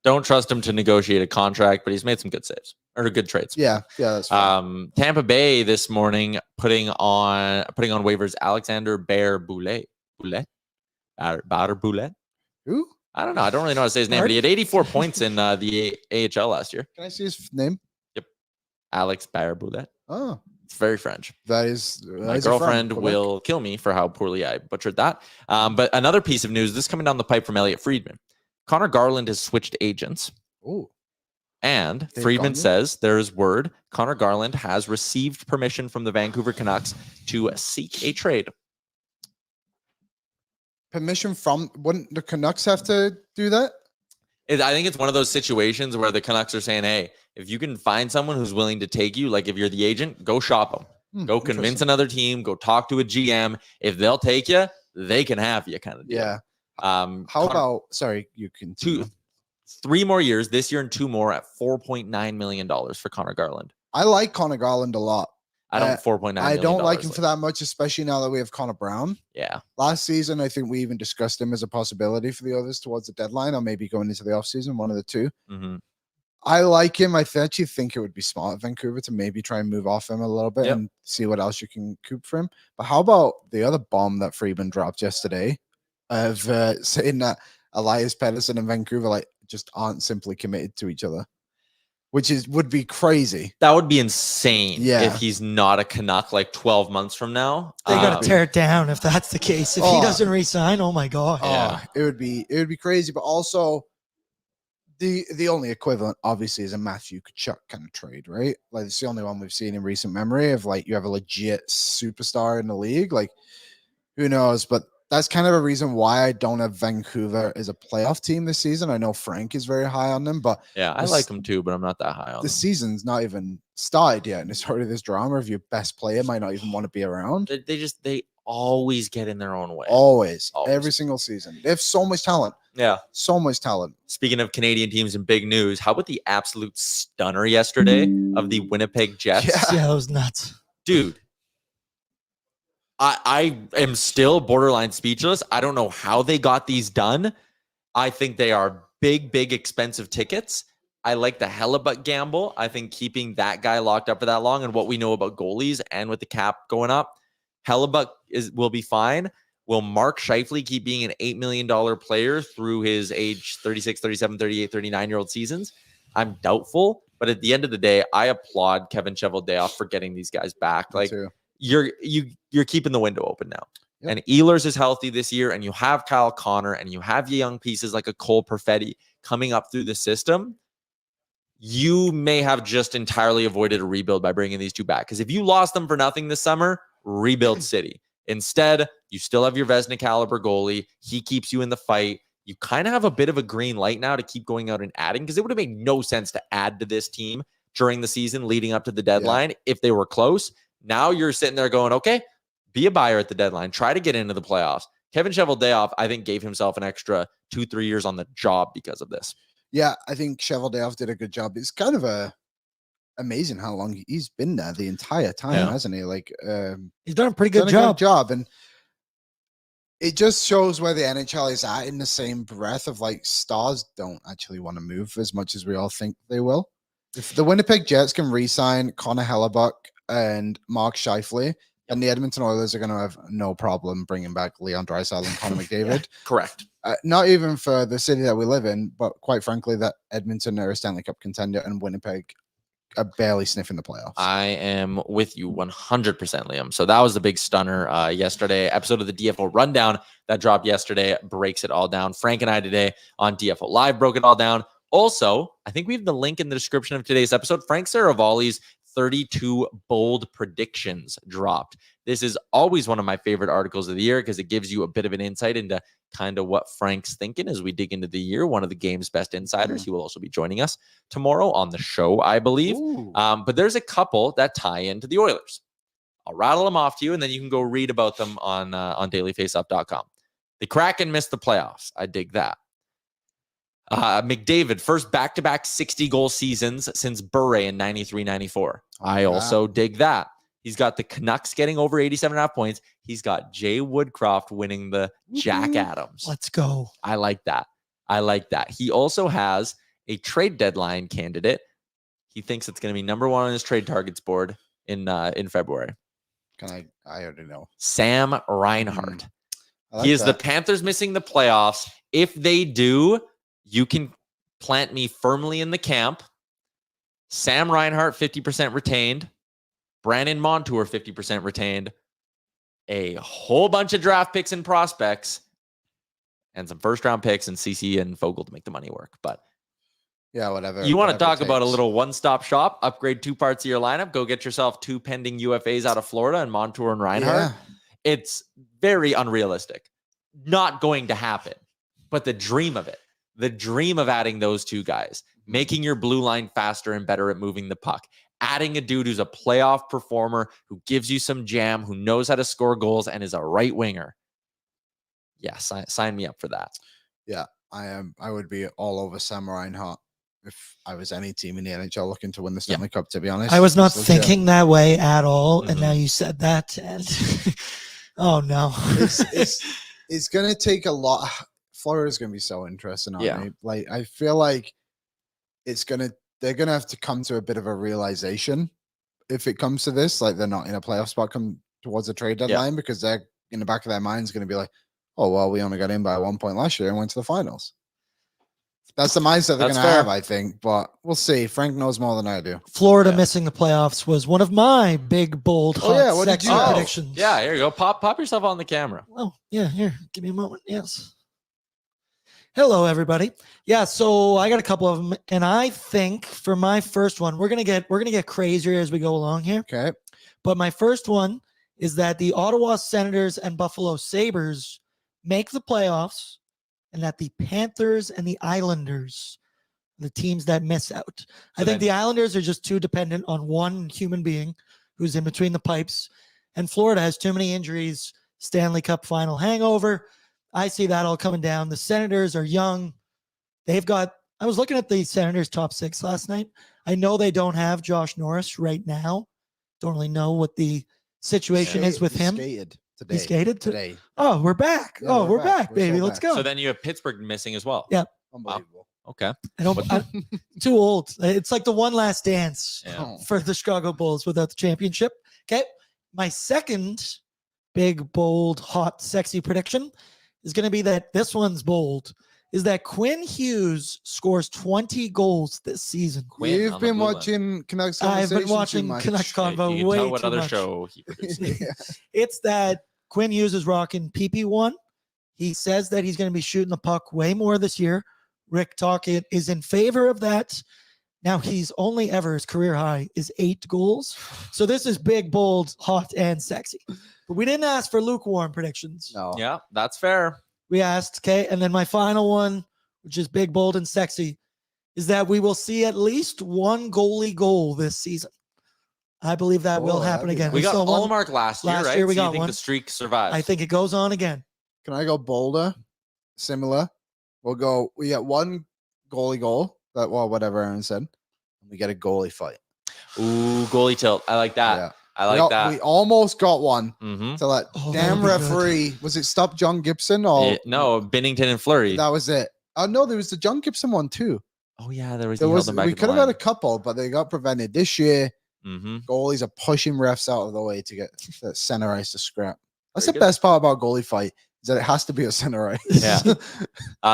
Speaker 2: Don't trust him to negotiate a contract, but he's made some good saves or good trades.
Speaker 3: Yeah, that's fine.
Speaker 2: Tampa Bay this morning putting on waivers Alexander Bear-Boulet. Boulet?
Speaker 3: Who?
Speaker 2: I don't know. I don't really know how to say his name, but he had 84 points in the AHL last year.
Speaker 3: Can I see his name?
Speaker 2: Yep. Alex Bear-Boulet.
Speaker 3: Oh,
Speaker 2: It's very French.
Speaker 3: that is
Speaker 2: My girlfriend will kill me for how poorly I butchered that. But another piece of news, this coming down the pipe from Elliot Friedman. Connor Garland has switched agents.
Speaker 3: Oh,
Speaker 2: And
Speaker 3: They've
Speaker 2: Friedman
Speaker 3: gone there?
Speaker 2: says there is word Connor Garland has received permission from the Vancouver Canucks to seek a trade.
Speaker 3: permission from? Wouldn't the Canucks have to do that?
Speaker 2: I think it's one of those situations where the Canucks are saying, hey, if you can find someone who's willing to take you, like if you're the agent, go shop them. Go convince
Speaker 3: Interesting.
Speaker 2: another team. Go talk to a GM. If they'll take you, they can have you kind of deal.
Speaker 3: Yeah.
Speaker 2: How
Speaker 3: How about? Sorry, you can
Speaker 2: 3 more years, this year and 2 more at $4.9 million for Connor Garland?
Speaker 3: I like Connor Garland a lot.
Speaker 2: I don't $4.9 million.
Speaker 3: I don't like him for that much, especially now that we have Connor Brown.
Speaker 2: Yeah.
Speaker 3: Last season, I think we even discussed him as a possibility for the others towards the deadline, or maybe going into the offseason, one of the two.
Speaker 2: Mm-hmm.
Speaker 3: I like him. I actually think it would be smart of Vancouver to maybe try and move off him a little bit and see what else you can coop for him. But how about the other bomb that Friedman dropped yesterday of saying that Elias Pettersson and Vancouver just aren't simply committed to each other, which would be crazy.
Speaker 2: That would be insane
Speaker 3: Yeah.
Speaker 2: if he's not a Canuck 12 months from now.
Speaker 4: they got to tear it down if that's the case. If he doesn't resign, oh my God.
Speaker 2: Yeah.
Speaker 3: It would be crazy. But also the only equivalent obviously is a Matthew Tkachuk kind of trade, right? Like it's the only one we've seen in recent memory of you have a legit superstar in the league. Like who knows? But that's kind of a reason why I don't have Vancouver as a playoff team this season. I know Frank is very high on them, but
Speaker 2: Yeah, I like him too, but I'm not that high on
Speaker 3: the
Speaker 2: him.
Speaker 3: season's not even started yet, and it's already this drama of your best player might not even want to be around.
Speaker 2: They always get in their own way.
Speaker 3: Always,
Speaker 2: Always.
Speaker 3: every single season. They have so much talent.
Speaker 2: Yeah.
Speaker 3: So much talent.
Speaker 2: Speaking of Canadian teams and big news, how about the absolute stunner yesterday of the Winnipeg Jets?
Speaker 3: Yeah.
Speaker 4: That was nuts.
Speaker 2: Dude, I am still borderline speechless. I don't know how they got these done. I think they are big, expensive tickets. I like the Hellebuck gamble. I think keeping that guy locked up for that long and what we know about goalies and with the cap going up, Hellebuck will be fine. Will Mark Scheifele keep being an $8 million player through his age 36, 37, 38, 39-year-old seasons? I'm doubtful. But at the end of the day, I applaud Kevin Cheveldayoff for getting these guys back.
Speaker 3: Me too.
Speaker 2: You're keeping the window open now. and Ehlers is healthy this year, and you have Kyle Connor, and you have young pieces like a Cole Perfetti coming up through the system, you may have just entirely avoided a rebuild by bringing these two back. Because if you lost them for nothing this summer, rebuild city. Instead, you still have your Vezina caliber goalie. He keeps you in the fight. You kind of have a bit of a green light now to keep going out and adding, because it would have made no sense to add to this team during the season leading up to the deadline if they were close. Now you're sitting there going, okay, be a buyer at the deadline. Try to get into the playoffs. Kevin Cheveldayoff, I think, gave himself an extra 2-3 years on the job because of this.
Speaker 3: Yeah, I think Cheveldayoff did a good job. It's kind of amazing how long he's been there the entire time, hasn't he? Like,
Speaker 4: he's done a pretty good job.
Speaker 3: And it just shows where the NHL is at, in the same breath of like, stars don't actually want to move as much as we all think they will. If the Winnipeg Jets can re-sign Connor Hellebuck and Mark Scheifele, and the Edmonton Oilers are going to have no problem bringing back Leon Draisaitl and Connor McDavid.
Speaker 2: Correct.
Speaker 3: Not even for the city that we live in, but quite frankly, that Edmonton are a Stanley Cup contender and Winnipeg are barely sniffing the playoffs.
Speaker 2: I am with you 100%, Liam. So that was the big stunner yesterday. Episode of the DFO Rundown that dropped yesterday breaks it all down. Frank and I today on DFO Live broke it all down. Also, I think we have the link in the description of today's episode. Frank Saravalli's 32 bold predictions dropped. This is always one of my favorite articles of the year because it gives you a bit of an insight into kind of what Frank's thinking as we dig into the year. One of the game's best insiders. He will also be joining us tomorrow on the show, I believe. But there's a couple that tie into the Oilers. I'll rattle them off to you, and then you can go read about them on dailyfaceoff.com. The Kraken missed the playoffs. I dig that. McDavid, first back-to-back 60-goal seasons since Bure in 93-94. I also dig that. He's got the Canucks getting over 87.5 points. He's got Jay Woodcroft winning the Jack Adams.
Speaker 4: Let's go.
Speaker 2: I like that. He also has a trade deadline candidate. He thinks it's going to be number one on his trade targets board in February.
Speaker 3: I already know.
Speaker 2: Sam Reinhart.
Speaker 3: Like
Speaker 2: he is the Panthers missing the playoffs. If they do, you can plant me firmly in the camp. Sam Reinhart, 50% retained. Brandon Montour, 50% retained. A whole bunch of draft picks and prospects. And some first-round picks and CC and Fogel to make the money work. But
Speaker 3: yeah, whatever.
Speaker 2: You want to talk about a little one-stop shop? Upgrade 2 parts of your lineup. Go get yourself 2 pending UFAs out of Florida and Montour and Reinhart.
Speaker 3: Yeah.
Speaker 2: It's very unrealistic. Not going to happen. But the dream of it. The dream of adding those 2 guys, making your blue line faster and better at moving the puck, adding a dude who's a playoff performer, who gives you some jam, who knows how to score goals and is a right winger. Yes, sign me up for that.
Speaker 3: Yeah, I am. I would be all over Sam Reinhart if I was any team in the NHL looking to win the Stanley Cup, to be honest.
Speaker 4: I was not thinking that way at all, and now you said that, and oh no.
Speaker 3: It's going to take a lot. Florida's going to be so interesting, aren't they? Like, I feel like they're going to have to come to a bit of a realization if it comes to this. Like, they're not in a playoff spot come towards a trade deadline because they're in the back of their minds going to be like, oh, well, we only got in by 1 point last year and went to the finals. That's the mindset they're going to have, I think. But we'll see. Frank knows more than I do.
Speaker 4: Florida missing the playoffs was one of my big, bold, hot, sexy predictions.
Speaker 2: Yeah, here you go. Pop yourself on the camera.
Speaker 4: Oh, yeah, here. Give me a moment. Yes. Hello, everybody. Yeah, so I got a couple of them, and I think for my first one, we're gonna get crazier as we go along here.
Speaker 3: Okay.
Speaker 4: But my first one is that the Ottawa Senators and Buffalo Sabres make the playoffs, and that the Panthers and the Islanders, the teams that miss out. I think the Islanders are just too dependent on one human being who's in between the pipes, and Florida has too many injuries. Stanley Cup final hangover. I see that all coming down. The Senators are young. I was looking at the Senators top 6 last night. I know they don't have Josh Norris right now. Don't really know what the situation is with him. He skated today. Oh, we're back. Yeah, we're back, baby. Let's go.
Speaker 2: So then you have Pittsburgh missing as well.
Speaker 4: Yeah.
Speaker 3: Unbelievable.
Speaker 2: Okay.
Speaker 4: I'm too old. It's like the one last dance for the Chicago Bulls without the championship. Okay. My second big, bold, hot, sexy prediction is going to be that this one's bold, is that Quinn Hughes scores 20 goals this season.
Speaker 3: We've been watching Canucks
Speaker 4: Conversation. I've been watching Canucks Convo way too much.
Speaker 2: What other show he produces.
Speaker 4: It's that Quinn Hughes is rocking PP1. He says that he's going to be shooting the puck way more this year. Rick Tocchet is in favor of that. Now, he's only ever, his career high is 8 goals. So this is big, bold, hot, and sexy. But we didn't ask for lukewarm predictions.
Speaker 3: No.
Speaker 2: Yeah, that's fair.
Speaker 4: We asked, okay? And then my final one, which is big, bold, and sexy, is that we will see at least one goalie goal this season. I believe that will happen again.
Speaker 2: We got
Speaker 4: saw one
Speaker 2: Ullmark last year, right?
Speaker 4: year we
Speaker 2: So you
Speaker 4: got
Speaker 2: think
Speaker 4: one.
Speaker 2: the streak survives?
Speaker 4: I think it goes on again.
Speaker 3: Can I go bolder? Similar. We get one goalie goal. Whatever Aaron said. We get a goalie fight.
Speaker 2: Ooh, goalie tilt. I like that.
Speaker 3: Yeah.
Speaker 2: I like that.
Speaker 3: We almost got one.
Speaker 2: Mm-hmm.
Speaker 3: So that
Speaker 4: Oh,
Speaker 3: damn
Speaker 4: that would be good.
Speaker 3: referee, was it stop John Gibson or
Speaker 2: No, Binnington and Fleury.
Speaker 3: that was it? Oh no, there was the John Gibson one too.
Speaker 2: Oh yeah, there was.
Speaker 3: There
Speaker 2: he held
Speaker 3: was
Speaker 2: them back
Speaker 3: we
Speaker 2: at the
Speaker 3: could have had a
Speaker 2: line.
Speaker 3: couple, but they got prevented. This year,
Speaker 2: Mm-hmm.
Speaker 3: goalies are pushing refs out of the way to get the center ice to scrap. That's
Speaker 2: Very
Speaker 3: the
Speaker 2: good.
Speaker 3: best part about goalie fight is that it has to be a center ice.
Speaker 2: Yeah.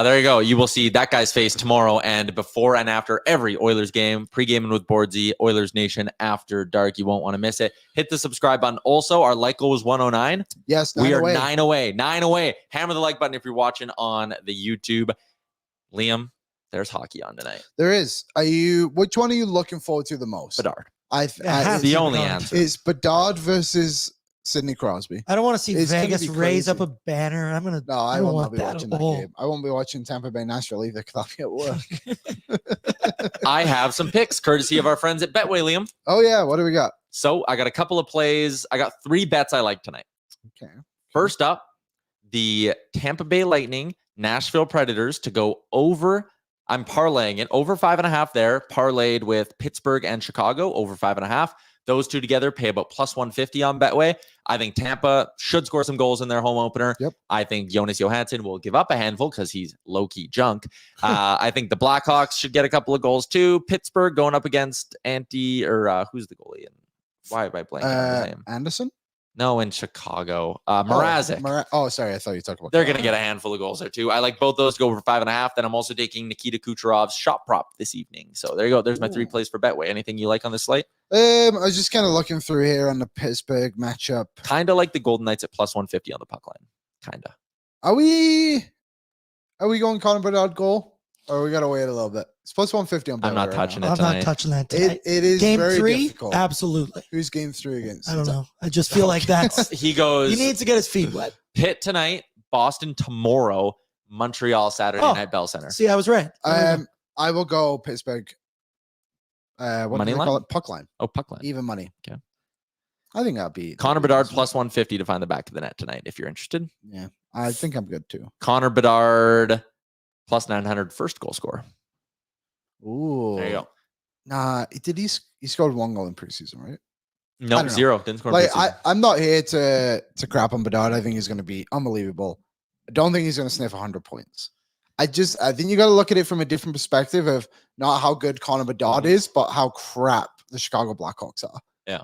Speaker 2: There you go. You will see that guy's face tomorrow and before and after every Oilers game. Pre-gaming with Boardsy, Oilers Nation after dark. You won't want to miss it. Hit the subscribe button. Also, our like goal was 109.
Speaker 3: Yes,
Speaker 2: We are
Speaker 3: away.
Speaker 2: 9 away. 9 away. Hammer the like button if you're watching on the YouTube. Liam, there's hockey on tonight.
Speaker 3: There is. Which one are you looking forward to the most?
Speaker 2: Bedard.
Speaker 4: has
Speaker 2: That's
Speaker 4: to
Speaker 2: the
Speaker 4: be
Speaker 2: only
Speaker 4: Bedard.
Speaker 2: answer.
Speaker 3: It's Bedard versus Sidney Crosby.
Speaker 4: I don't want to see
Speaker 3: It's gonna
Speaker 4: Vegas
Speaker 3: be
Speaker 4: raise up a
Speaker 3: crazy.
Speaker 4: banner. I'm gonna.
Speaker 3: No, I
Speaker 4: don't
Speaker 3: will not
Speaker 4: want
Speaker 3: be
Speaker 4: that
Speaker 3: watching
Speaker 4: at
Speaker 3: that
Speaker 4: all.
Speaker 3: game. I won't be watching Tampa Bay Nashville either because I'll be at work.
Speaker 2: I have some picks courtesy of our friends at Betway, Liam.
Speaker 3: Oh yeah, what do we got?
Speaker 2: So I got a couple of plays. I got 3 bets I like tonight.
Speaker 3: Okay.
Speaker 2: First up, the Tampa Bay Lightning, Nashville Predators to go over. I'm parlaying it over 5.5 there, parlayed with Pittsburgh and Chicago over 5.5. Those two together pay about plus 150 on Betway. I think Tampa should score some goals in their home opener.
Speaker 3: Yep.
Speaker 2: I think Jonas Johansson will give up a handful because he's low-key junk. I think the Blackhawks should get a couple of goals too. Pittsburgh going up against who's the goalie? And why am I blanking on his name?
Speaker 3: Anderson?
Speaker 2: No, in Chicago. Mrazek.
Speaker 3: Oh, sorry. I thought you were talking about.
Speaker 2: They're going to get a handful of goals there too. I like both those to go over 5.5. Then I'm also taking Nikita Kucherov's shot prop this evening. So there you go. There's my 3 plays for Betway. Anything you like on this slate?
Speaker 3: I was just kind of looking through here on the Pittsburgh matchup.
Speaker 2: Kind of like the Golden Knights at plus 150 on the puck line. Kind of.
Speaker 3: Are we going Connor Bedard goal? Or we gotta wait a little bit? It's plus 150 on Betway.
Speaker 2: I'm not
Speaker 3: right
Speaker 2: touching
Speaker 3: now.
Speaker 2: it
Speaker 4: I'm
Speaker 2: tonight.
Speaker 4: not touching that tonight.
Speaker 3: It is
Speaker 4: Game
Speaker 3: very
Speaker 4: 3,
Speaker 3: difficult.
Speaker 4: absolutely.
Speaker 3: Who's game 3 against?
Speaker 4: I don't know. I just feel like that's.
Speaker 2: He goes
Speaker 4: He needs to get his feet wet.
Speaker 2: Pitt tonight, Boston tomorrow, Montreal Saturday
Speaker 4: Oh.
Speaker 2: night, Bell Center.
Speaker 4: See, I was right.
Speaker 3: I will go Pittsburgh. What
Speaker 2: Money
Speaker 3: do they
Speaker 2: line?
Speaker 3: call it? Puck line.
Speaker 2: Oh, puck line.
Speaker 3: Even money.
Speaker 2: Okay.
Speaker 3: I think that'll be
Speaker 2: Connor Bedard plus 150 to find the back of the net tonight if you're interested.
Speaker 3: Yeah, I think I'm good too.
Speaker 2: Connor Bedard plus 900 first goal score.
Speaker 3: Ooh,
Speaker 2: There you go.
Speaker 3: Nah, he scored 1 goal in preseason, right? I
Speaker 2: No,
Speaker 3: don't know.
Speaker 2: 0. Didn't score in
Speaker 3: Like
Speaker 2: preseason.
Speaker 3: I'm not here to crap on Bedard. I think he's going to be unbelievable. I don't think he's going to sniff 100 points. I think you got to look at it from a different perspective of not how good Connor Bedard is, but how crap the Chicago Blackhawks are.
Speaker 2: Yeah.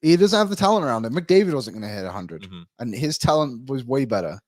Speaker 3: He doesn't have the talent around him. McDavid wasn't going to hit 100,
Speaker 2: Mhm.
Speaker 3: and his talent was way better.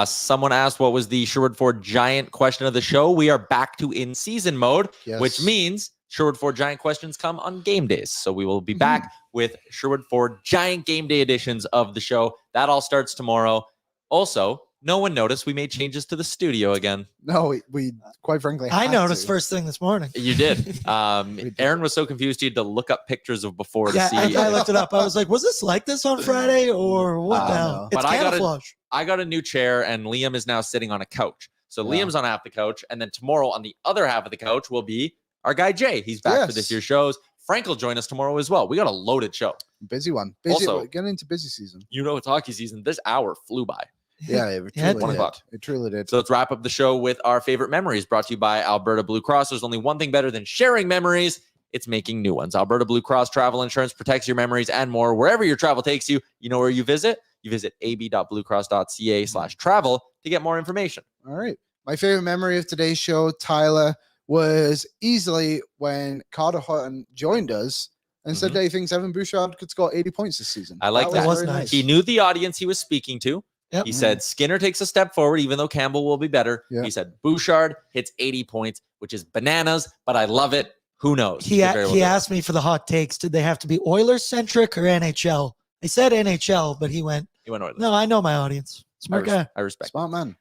Speaker 2: Someone asked what was the Sherwood Ford Giant question of the show. We are back to in-season mode,
Speaker 3: Yes.
Speaker 2: which means Sherwood Ford Giant questions come on game days. So we will be back with Sherwood Ford Giant game day editions of the show. That all starts tomorrow. Also, no one noticed we made changes to the studio again.
Speaker 3: No, we quite frankly
Speaker 4: I
Speaker 3: had
Speaker 4: noticed
Speaker 3: to.
Speaker 4: first thing this morning.
Speaker 2: You did.
Speaker 3: did.
Speaker 2: Aaron was so confused he had to look up pictures of before to
Speaker 4: Yeah,
Speaker 2: see.
Speaker 4: I looked it up. I was like, was this like this on Friday or what the hell?
Speaker 3: no.
Speaker 4: It's
Speaker 2: But I got
Speaker 4: camouflage.
Speaker 2: I got a new chair and Liam is now sitting on a couch. So
Speaker 3: Yeah.
Speaker 2: Liam's on half the couch. And then tomorrow on the other half of the couch will be our guy Jay. He's back for
Speaker 3: Yes.
Speaker 2: this year's shows. Frank will join us tomorrow as well. We got a loaded show.
Speaker 3: Busy one. Busy.
Speaker 2: Also-
Speaker 3: We're getting into busy season.
Speaker 2: You know, it's hockey season. This hour flew by.
Speaker 3: Yeah, it
Speaker 4: Yeah,
Speaker 3: truly
Speaker 2: 1
Speaker 3: did.
Speaker 2: o'clock.
Speaker 3: It truly did.
Speaker 2: So let's wrap up the show with our favorite memories brought to you by Alberta Blue Cross. There's only one thing better than sharing memories. It's making new ones. Alberta Blue Cross travel insurance protects your memories and more. Wherever your travel takes you, you know where you visit? You visit ab.bluecross.ca/travel to get more information.
Speaker 3: All right. My favorite memory of today's show, Tyler, was easily when Carter Hutton joined us and said that he thinks Evan Bouchard could score 80 points this season.
Speaker 2: I like that.
Speaker 4: was
Speaker 3: very
Speaker 4: nice.
Speaker 2: He knew the audience he was speaking to.
Speaker 4: Yep.
Speaker 2: He said Skinner takes a step forward, even though Campbell will be better.
Speaker 3: Yeah.
Speaker 2: He said Bouchard hits 80 points, which is bananas, but I love it. Who knows?
Speaker 4: He
Speaker 2: could very well do it.
Speaker 4: asked me for the hot takes. Did they have to be Oilers centric or NHL? I said NHL, but he went
Speaker 2: He went Oilers.
Speaker 4: No, I know my audience. Smart guy.
Speaker 2: I respect.
Speaker 3: Smart man.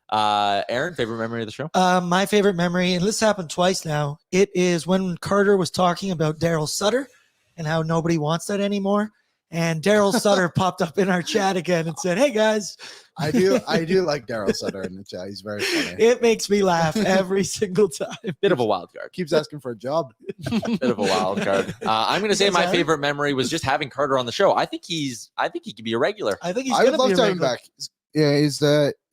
Speaker 2: Aaron, favorite memory of the show?
Speaker 4: My favorite memory, and this happened twice now. It is when Carter was talking about Daryl Sutter and how nobody wants that anymore. And Daryl Sutter popped up in our chat again and said, "Hey guys."
Speaker 3: I do like Daryl Sutter in the chat. He's very funny.
Speaker 4: It makes me laugh every single time.
Speaker 2: Bit of a wild card.
Speaker 3: Keeps asking for a job.
Speaker 2: Bit of a wild card. I'm going to say my favorite memory was just having Carter on the show. I think he could be a regular.
Speaker 4: I think he's
Speaker 3: I
Speaker 4: going
Speaker 3: would
Speaker 4: to be
Speaker 3: love to
Speaker 4: a
Speaker 3: have him
Speaker 4: regular.
Speaker 3: back. Yeah, he's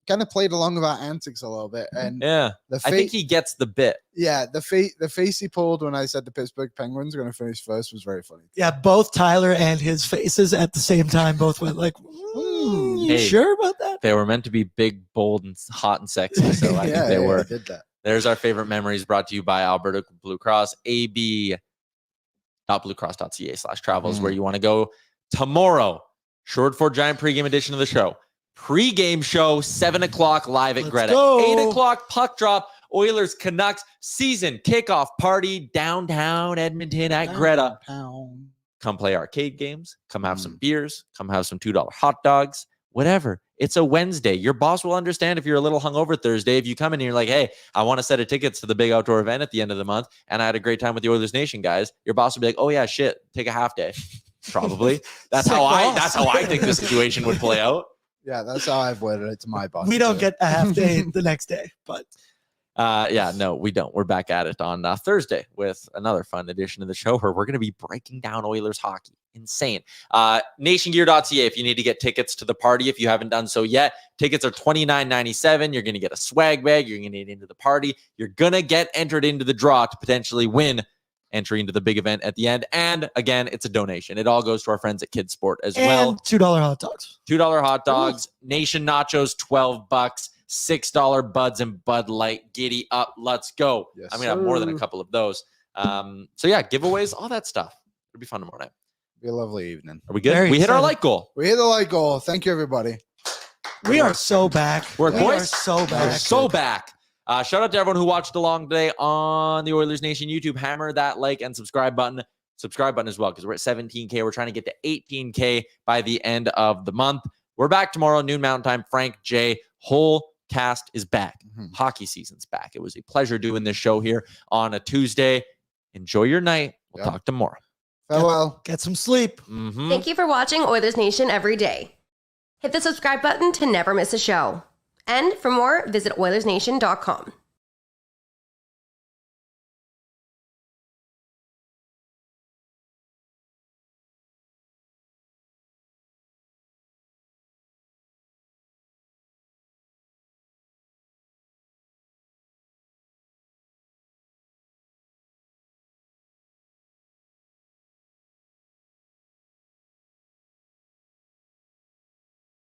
Speaker 3: kind of played along with our antics a little bit, and
Speaker 2: Yeah, I think he gets the bit.
Speaker 3: Yeah, the face he pulled when I said the Pittsburgh Penguins are going to finish first was very funny.
Speaker 4: Yeah, both Tyler and his faces at the same time both went like, you
Speaker 2: Hey.
Speaker 4: sure about that?
Speaker 2: They were meant to be big, bold, and hot and sexy, so I think they were.
Speaker 3: Did that.
Speaker 2: There's our favorite memories brought to you by Alberta Blue Cross, ab.bluecross.ca/travel is where you want to go tomorrow. Short for Giant pregame edition of the show. Pregame show, 7 o'clock live at
Speaker 4: Let's
Speaker 2: Greta.
Speaker 4: go.
Speaker 2: 8 o'clock puck drop. Oilers Canucks season kickoff party downtown Edmonton at Greta. Come play arcade games. Come have some beers. Come have some $2 hot dogs. Whatever. It's a Wednesday. Your boss will understand if you're a little hungover Thursday. If you come in and you're like, hey, I want a set of tickets to the big outdoor event at the end of the month, and I had a great time with the Oilers Nation guys, your boss will be like, oh yeah, shit, take a half day. Probably. That's how I think the situation would play out.
Speaker 3: Yeah, that's how I've worded it to my boss.
Speaker 4: We don't get a half day the next day, but
Speaker 2: no, we don't. We're back at it on Thursday with another fun edition of the show where we're going to be breaking down Oilers hockey. Insane. Nationgear.ca if you need to get tickets to the party if you haven't done so yet. Tickets are $29.97. You're going to get a swag bag. You're going to get into the party. You're going to get entered into the draw to potentially win entry into the big event at the end. And again, it's a donation. It all goes to our friends at Kids Sport as well.
Speaker 4: and $2 hot dogs.
Speaker 2: $2 hot dogs, Nation nachos, $12, $6 buds and Bud Light. Giddy up. Let's go.
Speaker 3: Yes,
Speaker 2: I'm going to have more than a couple of those. So yeah, giveaways, all that stuff. It'll be fun tomorrow night.
Speaker 3: Be a lovely evening.
Speaker 2: Are we good?
Speaker 4: Very
Speaker 2: We hit our
Speaker 4: excited.
Speaker 2: like goal.
Speaker 3: We hit the light goal. Thank you, everybody.
Speaker 4: We are so back.
Speaker 2: We're
Speaker 4: we
Speaker 2: boys.
Speaker 4: are so
Speaker 2: We're
Speaker 4: back.
Speaker 2: so back. Shout out to everyone who watched along today on the Oilers Nation YouTube. Hammer that like and subscribe button. Subscribe button as well because we're at 17K. We're trying to get to 18K by the end of the month. We're back tomorrow, noon Mountain Time. Frank, Jay, whole cast is back. Hockey season's back. It was a pleasure doing this show here on a Tuesday. Enjoy your night. We'll talk tomorrow.
Speaker 3: Farewell.
Speaker 4: Get some sleep.
Speaker 1: Thank you for watching Oilers Nation Every Day. Hit the subscribe button to never miss a show. And for more, visit OilersNation.com.